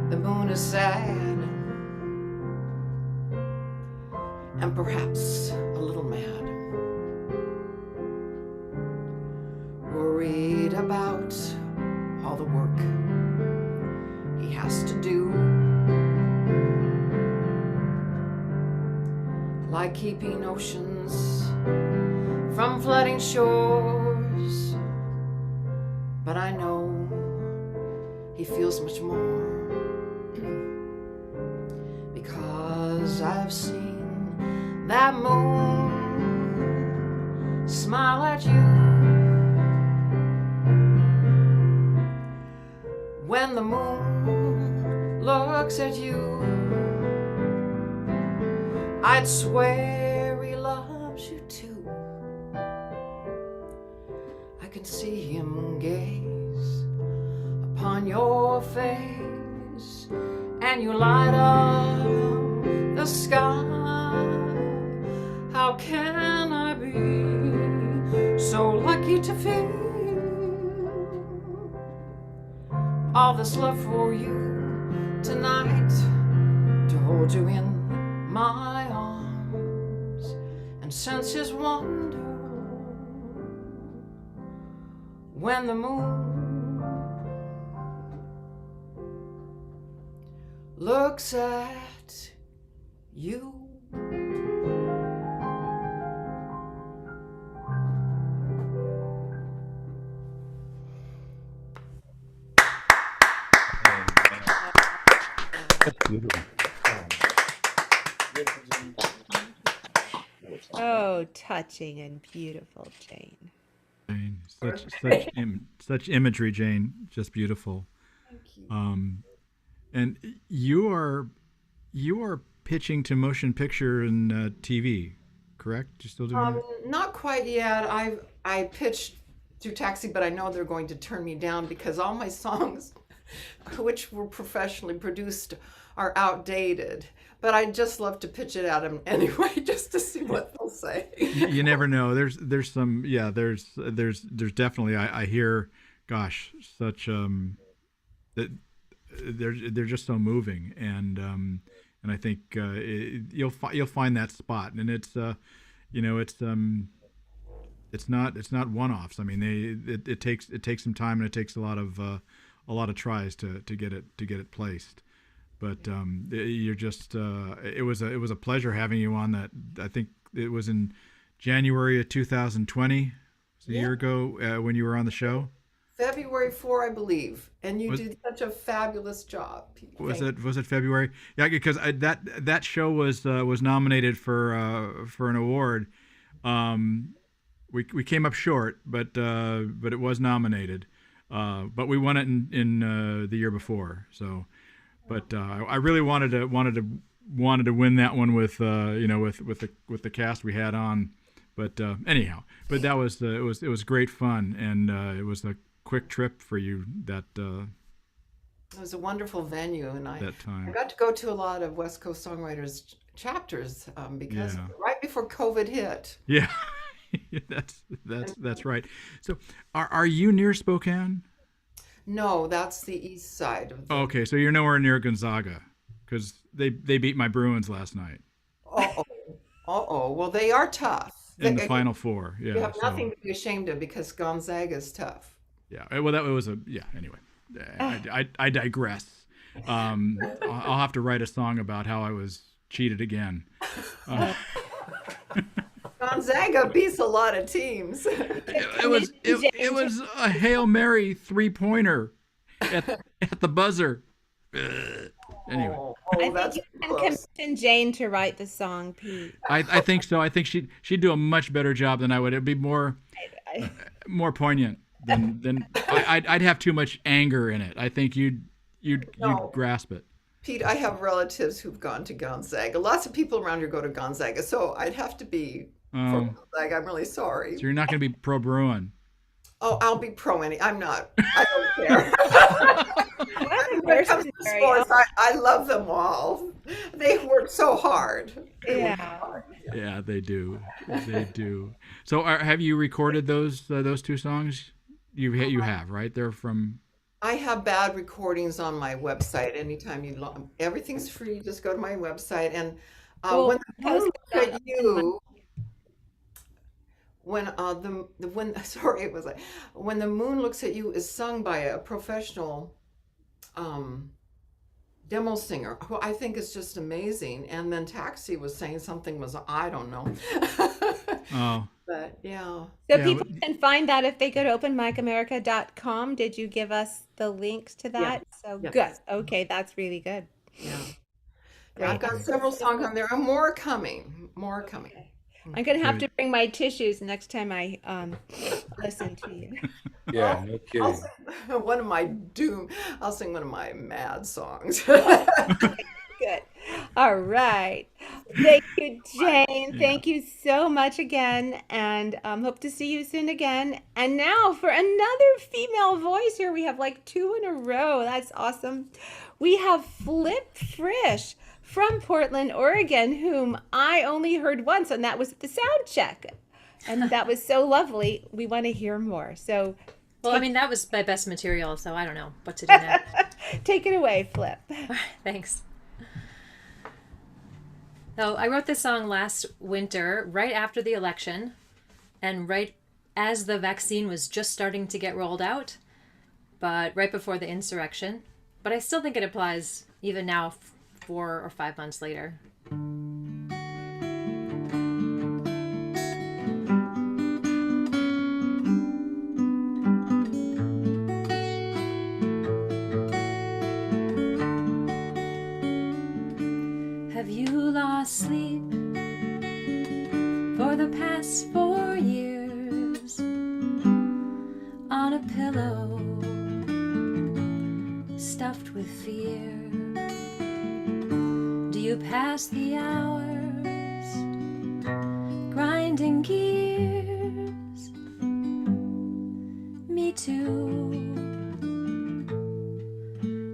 the moon is sad and perhaps a little mad, worried about all the work he has to do, like keeping oceans from flooding shores. But I know he feels much more, because I've seen that moon smile at you. When the moon looks at you, I'd swear he loves you too. I can see him gaze upon your face, and you light up the sky. How can I be so lucky to feel all this love for you tonight, to hold you in my arms and sense his wonder when the moon looks at you. Oh, touching and beautiful, Jane. Jane, such imagery, Jane. Just beautiful. Thank you. And you are pitching to motion picture and TV, correct? You still doing that? Not quite yet. I pitched through Taxi, but I know they're going to turn me down because all my songs, which were professionally produced, are outdated. But I'd just love to pitch it at them anyway, just to see what they'll say. You never know. There's some, yeah. There's definitely. I hear, gosh, such that they're just so moving, and I think you'll find that spot, and it's it's not one-offs. I mean, it takes some time, and it takes a lot of tries to get it placed. But you're just it was a pleasure having you on that. I think it was in January of 2020, a year ago, when you were on the show. February 4, I believe, and you did such a fabulous job. Was it February? Yeah, because that show was nominated for an award. We came up short, but it was nominated. But we won it in the year before. So, but I really wanted to win that one with with the cast we had on. But anyhow, but that was it was great fun, and it was a quick trip for you that. It was a wonderful venue, and I time. I got to go to a lot of West Coast Songwriters chapters because right before COVID hit. Yeah, that's right. So, are you near Spokane? No, that's the east side of the... Okay, so you're nowhere near Gonzaga, because they beat my Bruins last night. Well, they are tough. In the Final Four, yeah. You have nothing to be ashamed of because Gonzaga is tough. Yeah, well, that was anyway, I digress. I'll have to write a song about how I was cheated again. Gonzaga beats a lot of teams. It was a Hail Mary 3-pointer at the buzzer. Anyway. I think you can commission Jane to write the song, Pete. I think so. I think she'd do a much better job than I would. It'd be more poignant than I'd have too much anger in it. I think you'd grasp it. Pete, I have relatives who've gone to Gonzaga. Lots of people around here go to Gonzaga, so I'd have to be for Gonzaga. I'm really sorry. So you're not going to be pro Bruin. Oh, I'll be pro any. I'm not. I don't care. When it comes to sports, I love them all. They work so hard. Yeah, they do. They do. So, have you recorded those 2 songs? You have, right? They're from. I have bad recordings on my website. Anytime everything's free. Just go to my website, and when the moon looks at you, when the moon looks at you is sung by a professional demo singer who I think is just amazing. And then Taxi was saying something was, I don't know. Oh. But yeah. So people can find that if they go to openmicamerica.com. Did you give us the links to that? Yeah. So Yes. good. Okay, that's really good. Yeah. I've got several songs on there and more coming. Okay. I'm going to have to bring my tissues next time I listen to you. Yeah, no kidding. I'll sing one of my mad songs. Good. All right. Thank you, Jane. Thank you so much again. And hope to see you soon again. And now for another female voice here. We have like 2 in a row. That's awesome. We have Frisch from Portland, Oregon, whom I only heard once, and that was at the sound check. And that was so lovely. We want to hear more. So, well, I mean, that was my best material, so I don't know what to do next. Take it away, Flip. Thanks. So I wrote this song last winter, right after the election, and right as the vaccine was just starting to get rolled out, but right before the insurrection. But I still think it applies even now, 4 or 5 months later. Have you lost sleep for the past 4 years on a pillow stuffed with fear? Do you pass the hours grinding gears? Me too.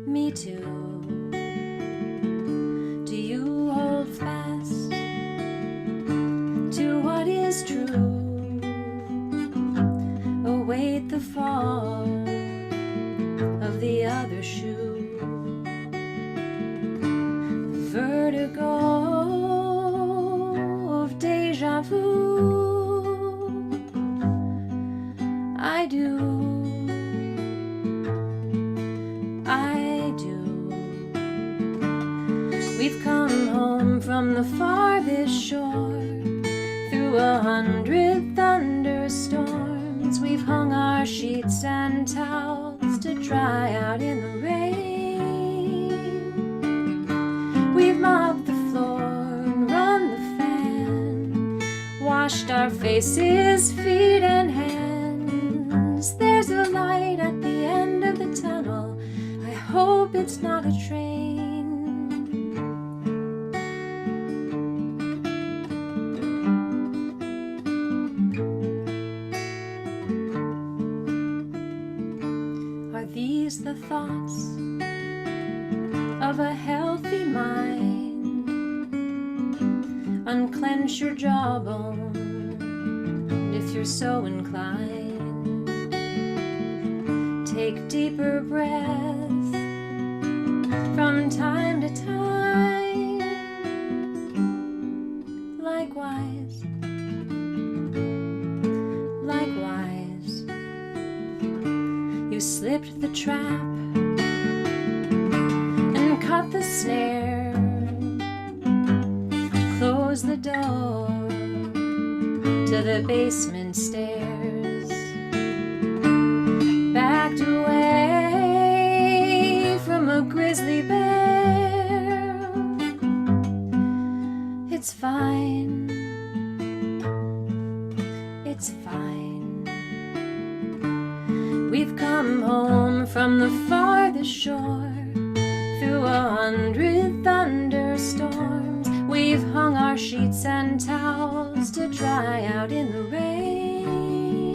Me too. Do you hold fast to what is true? Await the fall of the other shoe. Vertigo of deja vu. I do. We've come home from the farthest shore through 100 thunderstorms. We've hung our sheets and towels to dry out in the rain. We've mopped the floor and run the fan, washed our faces, feet and hands. There's a light at the end of the tunnel. I hope it's not a train. The thoughts of a healthy mind. Unclench your jawbone if you're so inclined. Take deeper breaths from time to time. Likewise, you slipped the trap and cut the snare. door to the basement stairs, backed away from a grizzly bear. It's fine, it's fine. We've come home from the farthest shore, through 100 thunderstorms. We've hung our sheets and towels to dry out in the rain.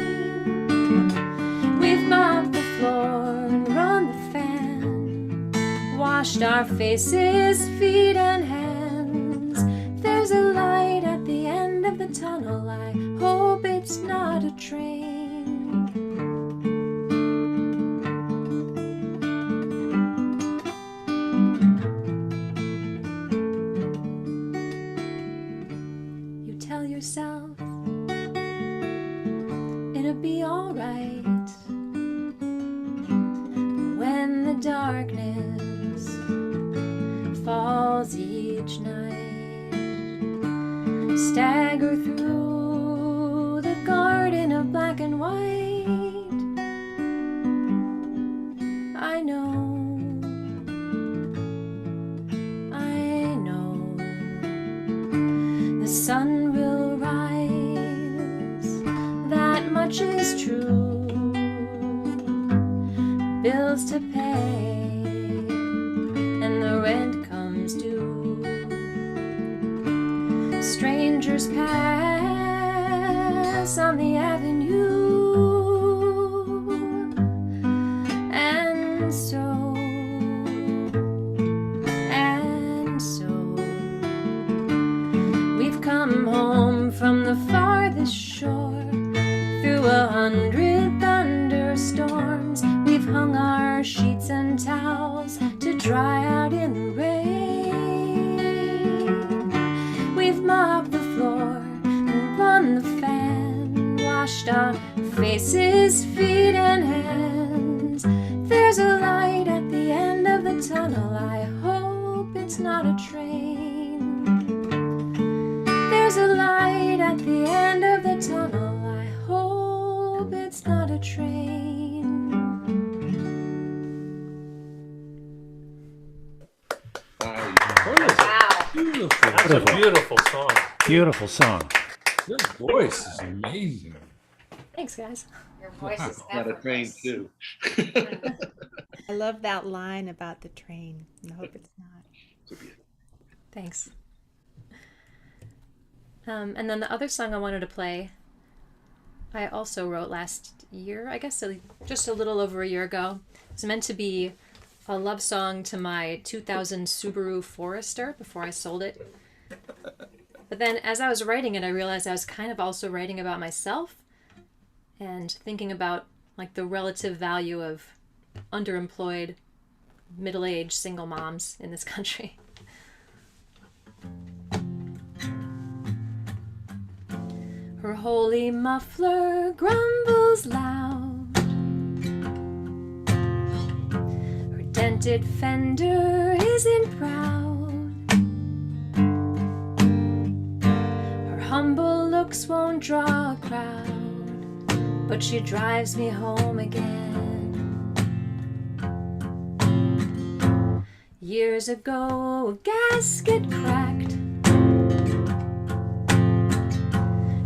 We've mopped the floor and run the fan, washed our faces, feet and hands. There's a light at the end of the tunnel. I hope it's not a train. Yourself, it'll be alright. When the darkness falls each night, stagger through the garden of black and white. I know, the sun will rise, that much is true. Bills to pay, and the rent comes due. Strangers pass on the avenue, and so come home from the farthest shore, through 100 thunderstorms. We've hung our sheets and towels to dry out in the rain. We've mopped the floor and run the fan, washed our faces, feet and hands. There's a light at the end of the tunnel. I hope it's not a train. There's a light at the end of the tunnel. I hope it's not a train. Wow. Beautiful. That's a beautiful song. Beautiful song. Your voice is amazing. Thanks, guys. Your voice is Not a train too. I love that line about the train. I hope it's not. Thanks. And then the other song I wanted to play, I also wrote last year, I guess just a little over a year ago. It was meant to be a love song to my 2000 Subaru Forester before I sold it. But then as I was writing it, I realized I was kind of also writing about myself and thinking about like the relative value of underemployed, middle-aged single moms in this country. Her holy muffler grumbles loud, her dented fender isn't proud, her humble looks won't draw a crowd, but she drives me home again. Years ago a gasket cracked,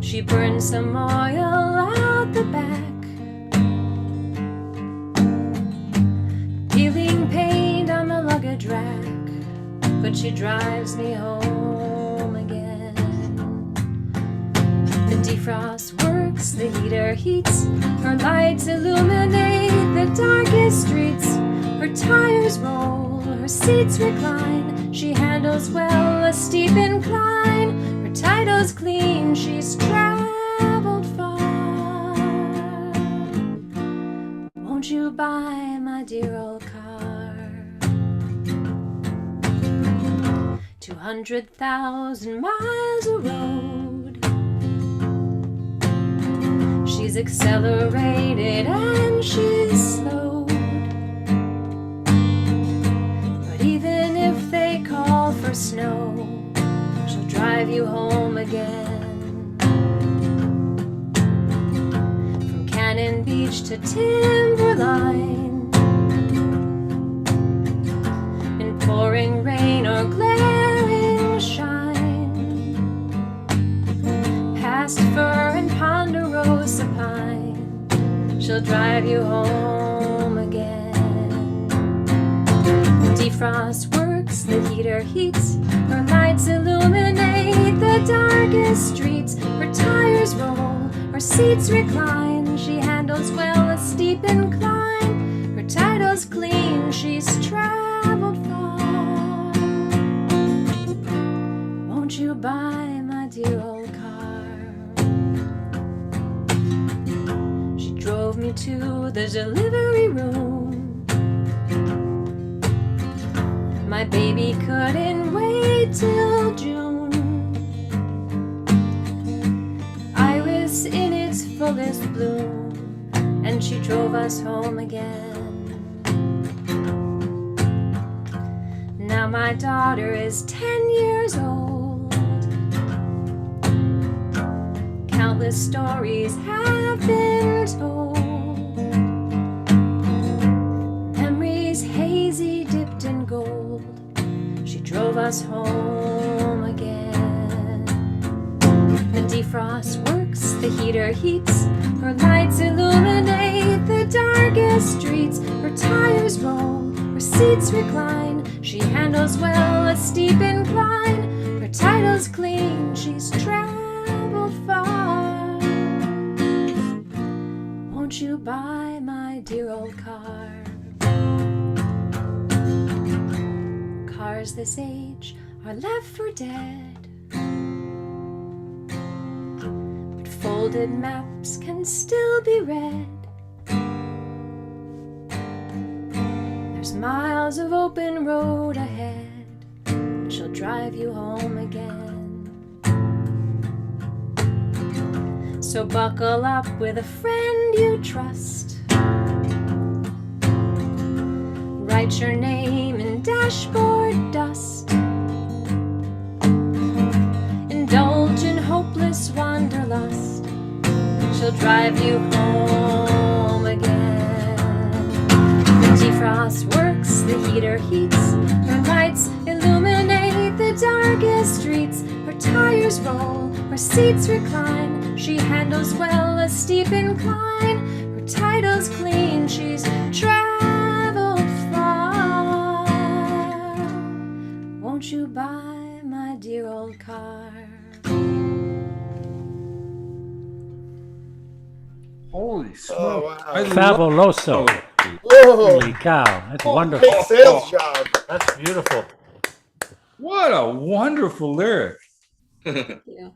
she burned some oil out the back, peeling paint on the luggage rack, but she drives me home again. The defrost works, the heater heats, her lights illuminate the darkest streets, her tires roll, her seats recline, she handles well a steep incline, her title's clean, she's traveled far. Won't you buy my dear old car? 200,000 miles of road, she's accelerated and she's slowed, but even if they call for snow, she'll drive drive you home again. From Cannon Beach to Timberline, in pouring rain or glaring shine, past Fir and Ponderosa Pine, she'll drive you home again. Defrost works, the heater heats, her lights illuminate the darkest streets. Her tires roll, her seats recline, she handles well a steep incline. Her title's clean, she's traveled far. Won't you buy my dear old car? She drove me to the delivery room. My baby couldn't wait till June. I was in its fullest bloom, and she drove us home again. Now my daughter is 10 years old. Countless stories have been told. Memories hazy dipped in gold. She drove us home again. The defrost works, the heater heats, her lights illuminate the darkest streets. Her tires roll, her seats recline, she handles well a steep incline. Her title's clean, she's traveled far. Won't you buy my dear old car? Cars this age are left for dead, but folded maps can still be read. There's miles of open road ahead, she'll drive you home again. So buckle up with a friend you trust. Write your name in dashboard dust. Indulge in hopeless wanderlust. She'll drive you home again. The defrost works, the heater heats, her lights illuminate the darkest streets. Her tires roll, her seats recline, she handles well a steep incline. Her title's clean, she's traveled far. Won't you buy my dear old car? Holy smoke. Oh, wow. Fabuloso. Whoa. Holy cow. That's wonderful. Big sales job. That's beautiful. What a wonderful lyric. Yeah.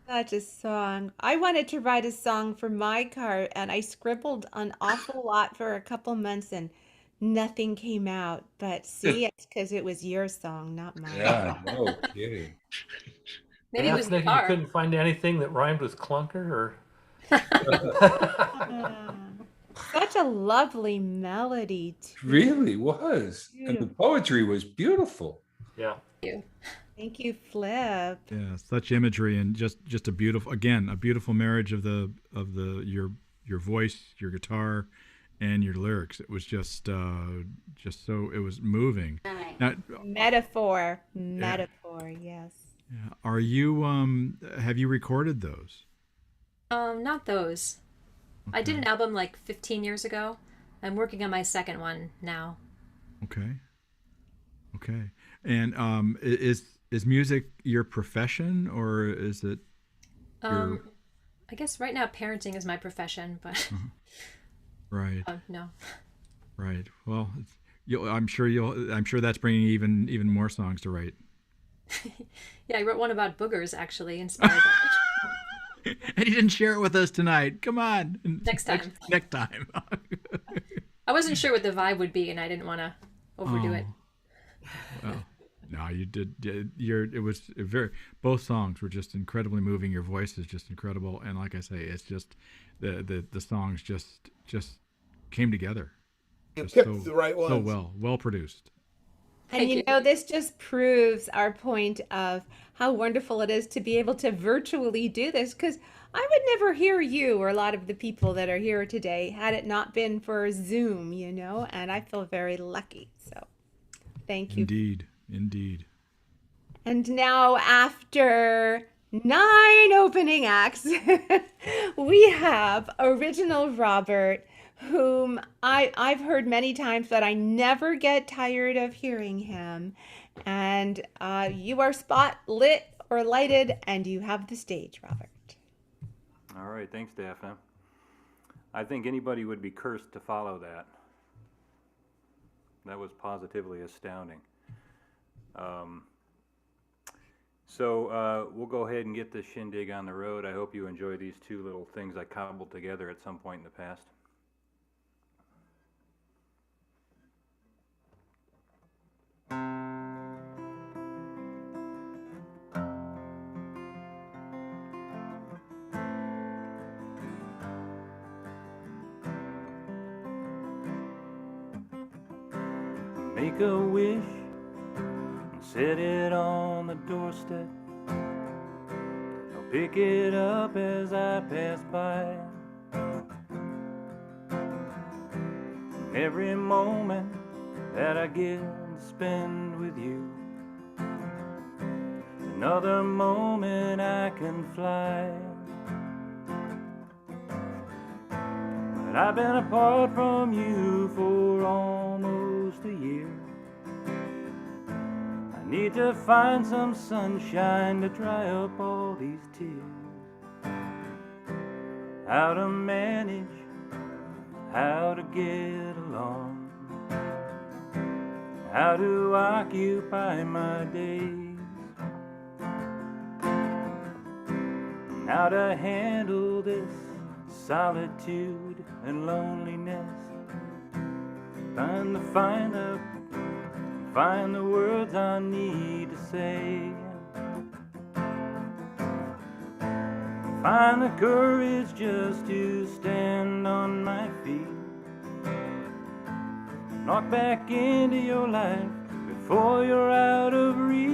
Such a song. I wanted to write a song for my car, and I scribbled an awful lot for a couple months, and nothing came out. But see, it's because it was your song, not mine. Yeah, no kidding. Maybe it was the You car. couldn't find anything that rhymed with clunker, or Such a lovely melody, too. It really was. And the poetry was beautiful. yeah. Thank you, Flip. Yeah, such imagery and just a beautiful, again, a beautiful marriage of your voice, your guitar, and your lyrics. It was just so, it was moving. Now, Metaphor, yes. yeah, are you have you recorded those? Not those. I did an album like 15 years ago. I'm working on my second one now. Okay. And is music your profession, or is it your... I guess right now parenting is my profession, but Right. No. Right. Well, I'm sure that's bringing even more songs to write. Yeah, I wrote one about boogers actually, inspired by And you didn't share it with us tonight. Come on. Next time. Next time. I wasn't sure what the vibe would be, and I didn't want to overdo it. Well, no, you did. It was both songs were just incredibly moving. Your voice is just incredible, and like I say, it's just the songs just came together. You picked the right ones. So well produced. And you know, this just proves our point of how wonderful it is to be able to virtually do this, because I would never hear you or a lot of the people that are here today had it not been for Zoom, you know, and I feel very lucky. So thank you. Indeed, indeed. And now, after 9 opening acts, we have Original Robert, whom I've heard many times, but I never get tired of hearing him. And you are spot lit or lighted, and you have the stage, Robert. All right, thanks, Daphne. I think anybody would be cursed to follow that. That was positively astounding. So we'll go ahead and get this shindig on the road. I hope you enjoy these 2 little things I cobbled together at some point in the past. Make a wish and set it on the doorstep. I'll pick it up as I pass by. And every moment that I get to spend with you, another moment I can fly. But I've been apart from you for almost a year. I need to find some sunshine to dry up all these tears. How to manage, how to get along, how to occupy my days, how to handle this solitude and loneliness. Find the words I need to say. Find the courage just to stand on my feet. Knock back into your life before you're out of reach.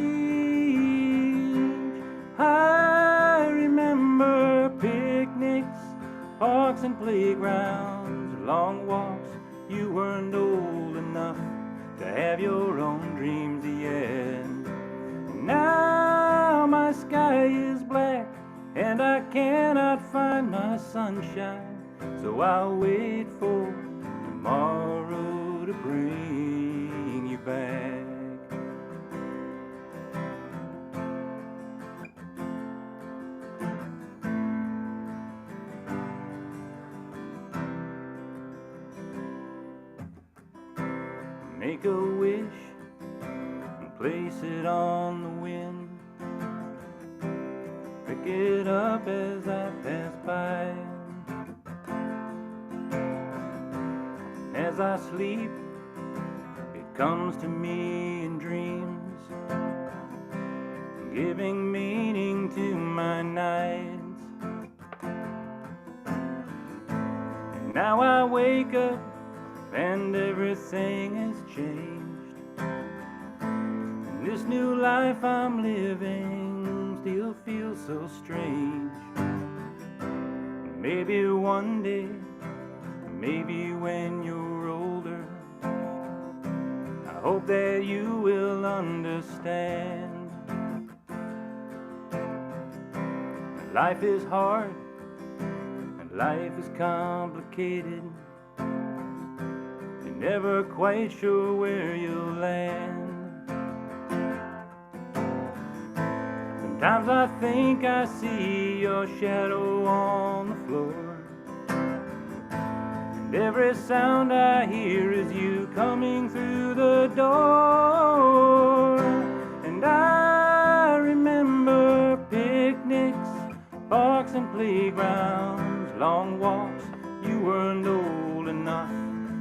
I remember picnics, parks and playgrounds, long walks. You weren't old enough to have your own dreams yet. Now my sky is black and I cannot find my sunshine, so I'll wait for tomorrow to bring you back. Make a wish and place it on the wind. Pick it up as I pass by. As I sleep, it comes to me in dreams, giving meaning to my nights. And now I wake up and everything has changed. And this new life I'm living still feels so strange. Maybe one day, maybe when you're older, I hope that you will understand. Life is hard and life is complicated. Never quite sure where you'll land. Sometimes I think I see your shadow on the floor, and every sound I hear is you coming through the door. And I remember picnics, parks and playgrounds, long walks. You weren't old enough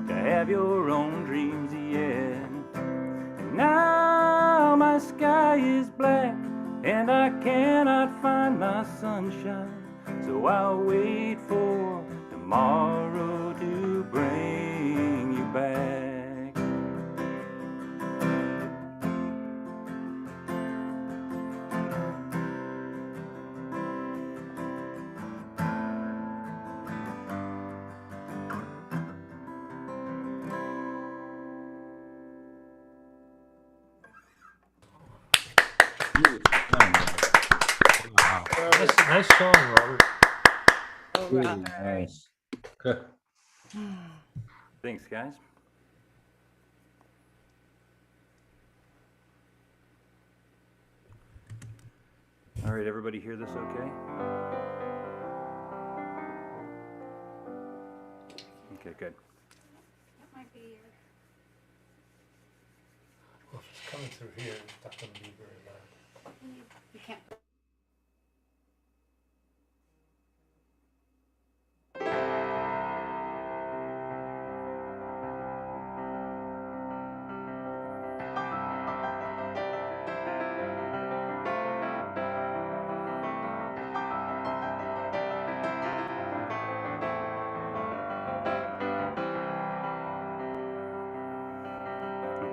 to have your own dreams yet. And now my sky is black and I cannot find my sunshine, so I'll wait for tomorrow to bring you back. Wow. Nice song, Robert. Really nice. Thanks, guys. All right, everybody hear this okay? Okay, good. Well, if it's coming through here, it's not going to be very loud. You can't.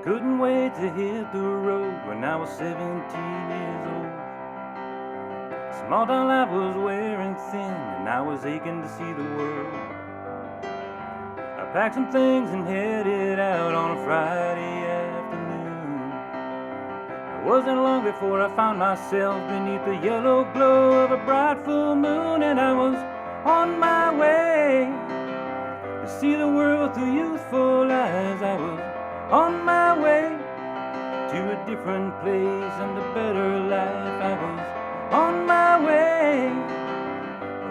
Couldn't wait to hit the road when I was 17 years old. Small town life was wearing thin and I was aching to see the world. I packed some things and headed out on a Friday afternoon. It wasn't long before I found myself beneath the yellow glow of a bright full moon, and I was on my way to see the world through youthful eyes. I was on my way to a different place and a better life. I was on my way,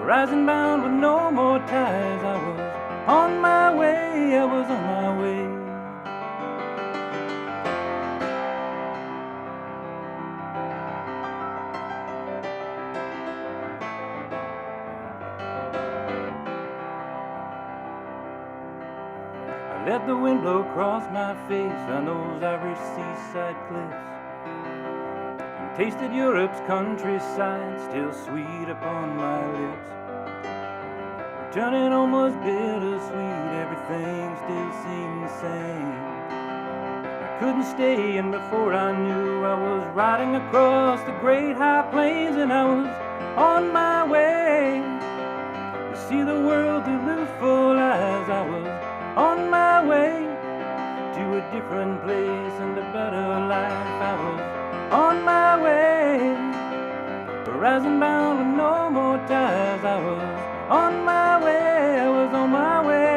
rising bound with no more ties. I was on my way, I was on my way. Let the wind blow across my face on those Irish seaside cliffs, and tasted Europe's countryside, still sweet upon my lips. Turning almost bittersweet, everything still seemed the same. I couldn't stay, and before I knew, I was riding across the great high plains, and I was on my way to see the world through youthful eyes. I was on my way to a different place and a better life. I was on my way, rising bound with no more ties. I was on my way, I was on my way.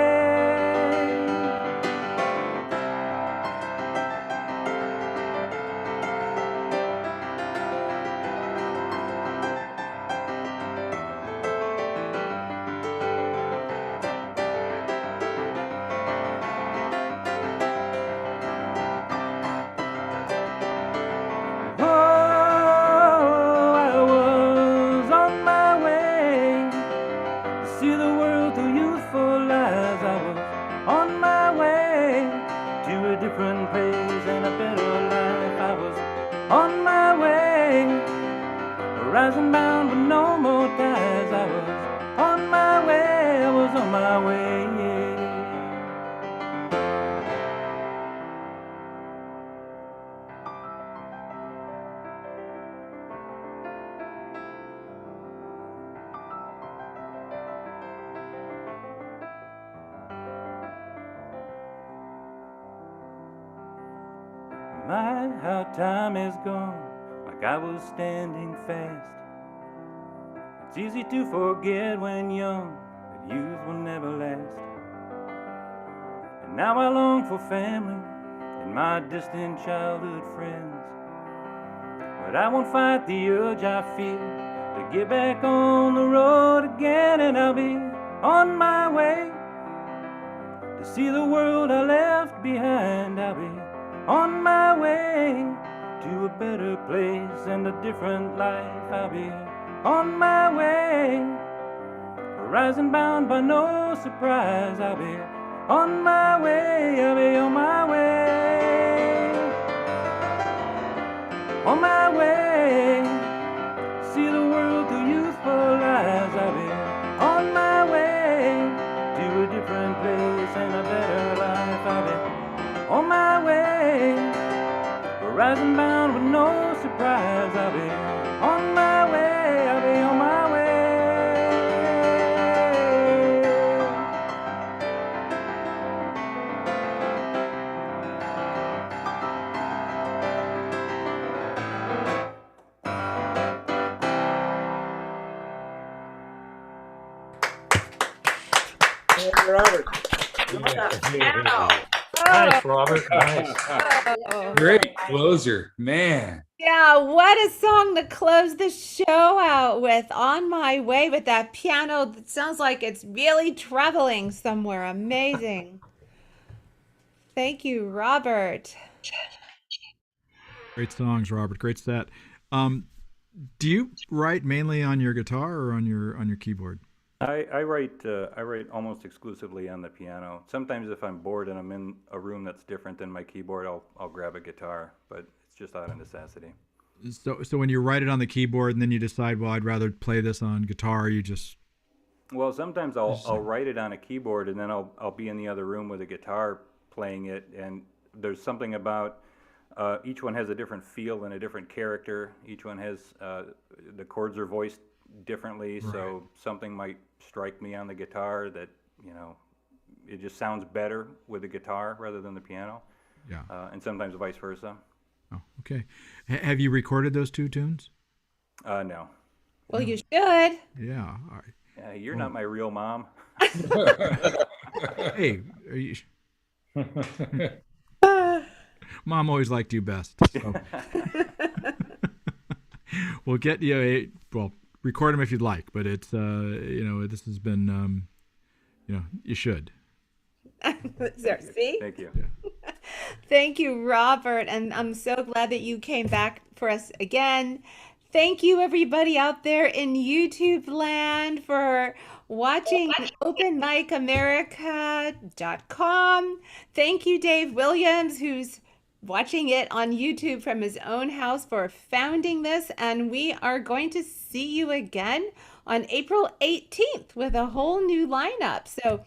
Rising bound with no more ties. I was on my way, I was on my way, yeah. My, how time has gone, like I was standing fast. It's easy to forget when young that youth will never last. And now I long for family and my distant childhood friends, but I won't fight the urge I feel to get back on the road again. And I'll be on my way to see the world I left behind. I'll be on my way to a better place and a different life. I'll be on my way, rising bound by no surprise. I'll be on my way, I'll be on my way, on my way, see the world through youthful eyes. I'll be on my way to a different place and a better life. I'll be on my way, rising bound with no surprise. I'll be on my way, I'll be on my way. Robert. Nice, Robert. Nice. Great closer, man. Yeah, what a song to close the show out with. On My Way, with that piano that sounds like it's really traveling somewhere. Amazing. Thank you, Robert. Great songs, Robert. Great set. Do you write mainly on your guitar or on your keyboard? I write almost exclusively on the piano. Sometimes if I'm bored and I'm in a room that's different than my keyboard, I'll grab a guitar, but it's just out of necessity. So when you write it on the keyboard and then you decide, well, I'd rather play this on guitar, you just... Well, sometimes I'll write it on a keyboard and then I'll be in the other room with a guitar playing it, and there's something about each one has a different feel and a different character. Each one has the chords are voiced differently, right. So something might strike me on the guitar that, you know, it just sounds better with the guitar rather than the piano. Yeah. And sometimes vice versa. Oh, okay. Have you recorded those two tunes? No. Well, you should. Yeah. All right. You're not my real mom. Hey, are you... Mom always liked you best. So. We'll get you record them if you'd like, but it's this has been you should. See? Thank you. Yeah. Thank you, Robert, and I'm so glad that you came back for us again. Thank you, everybody out there in YouTube land, for watching OpenMicAmerica.com. Thank you, Dave Williams, who's watching it on YouTube from his own house, for founding this. And we are going to see you again on April 18th with a whole new lineup. So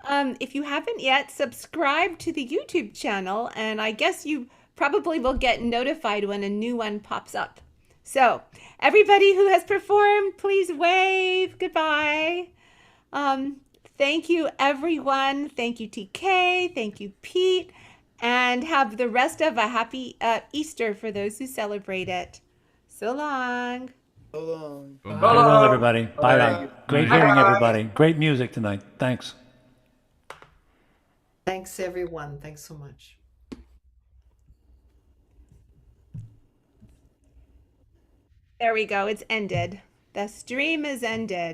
if you haven't yet, subscribe to the YouTube channel, and I guess you probably will get notified when a new one pops up. So everybody who has performed, please wave goodbye. Thank you, everyone. Thank you, TK. Thank you, Pete. And have the rest of a happy Easter for those who celebrate it. So long. So long. Farewell, everybody. Bye now. Great hearing everybody. Great music tonight. Thanks. Thanks, everyone. Thanks so much. There we go. It's ended. The stream is ended.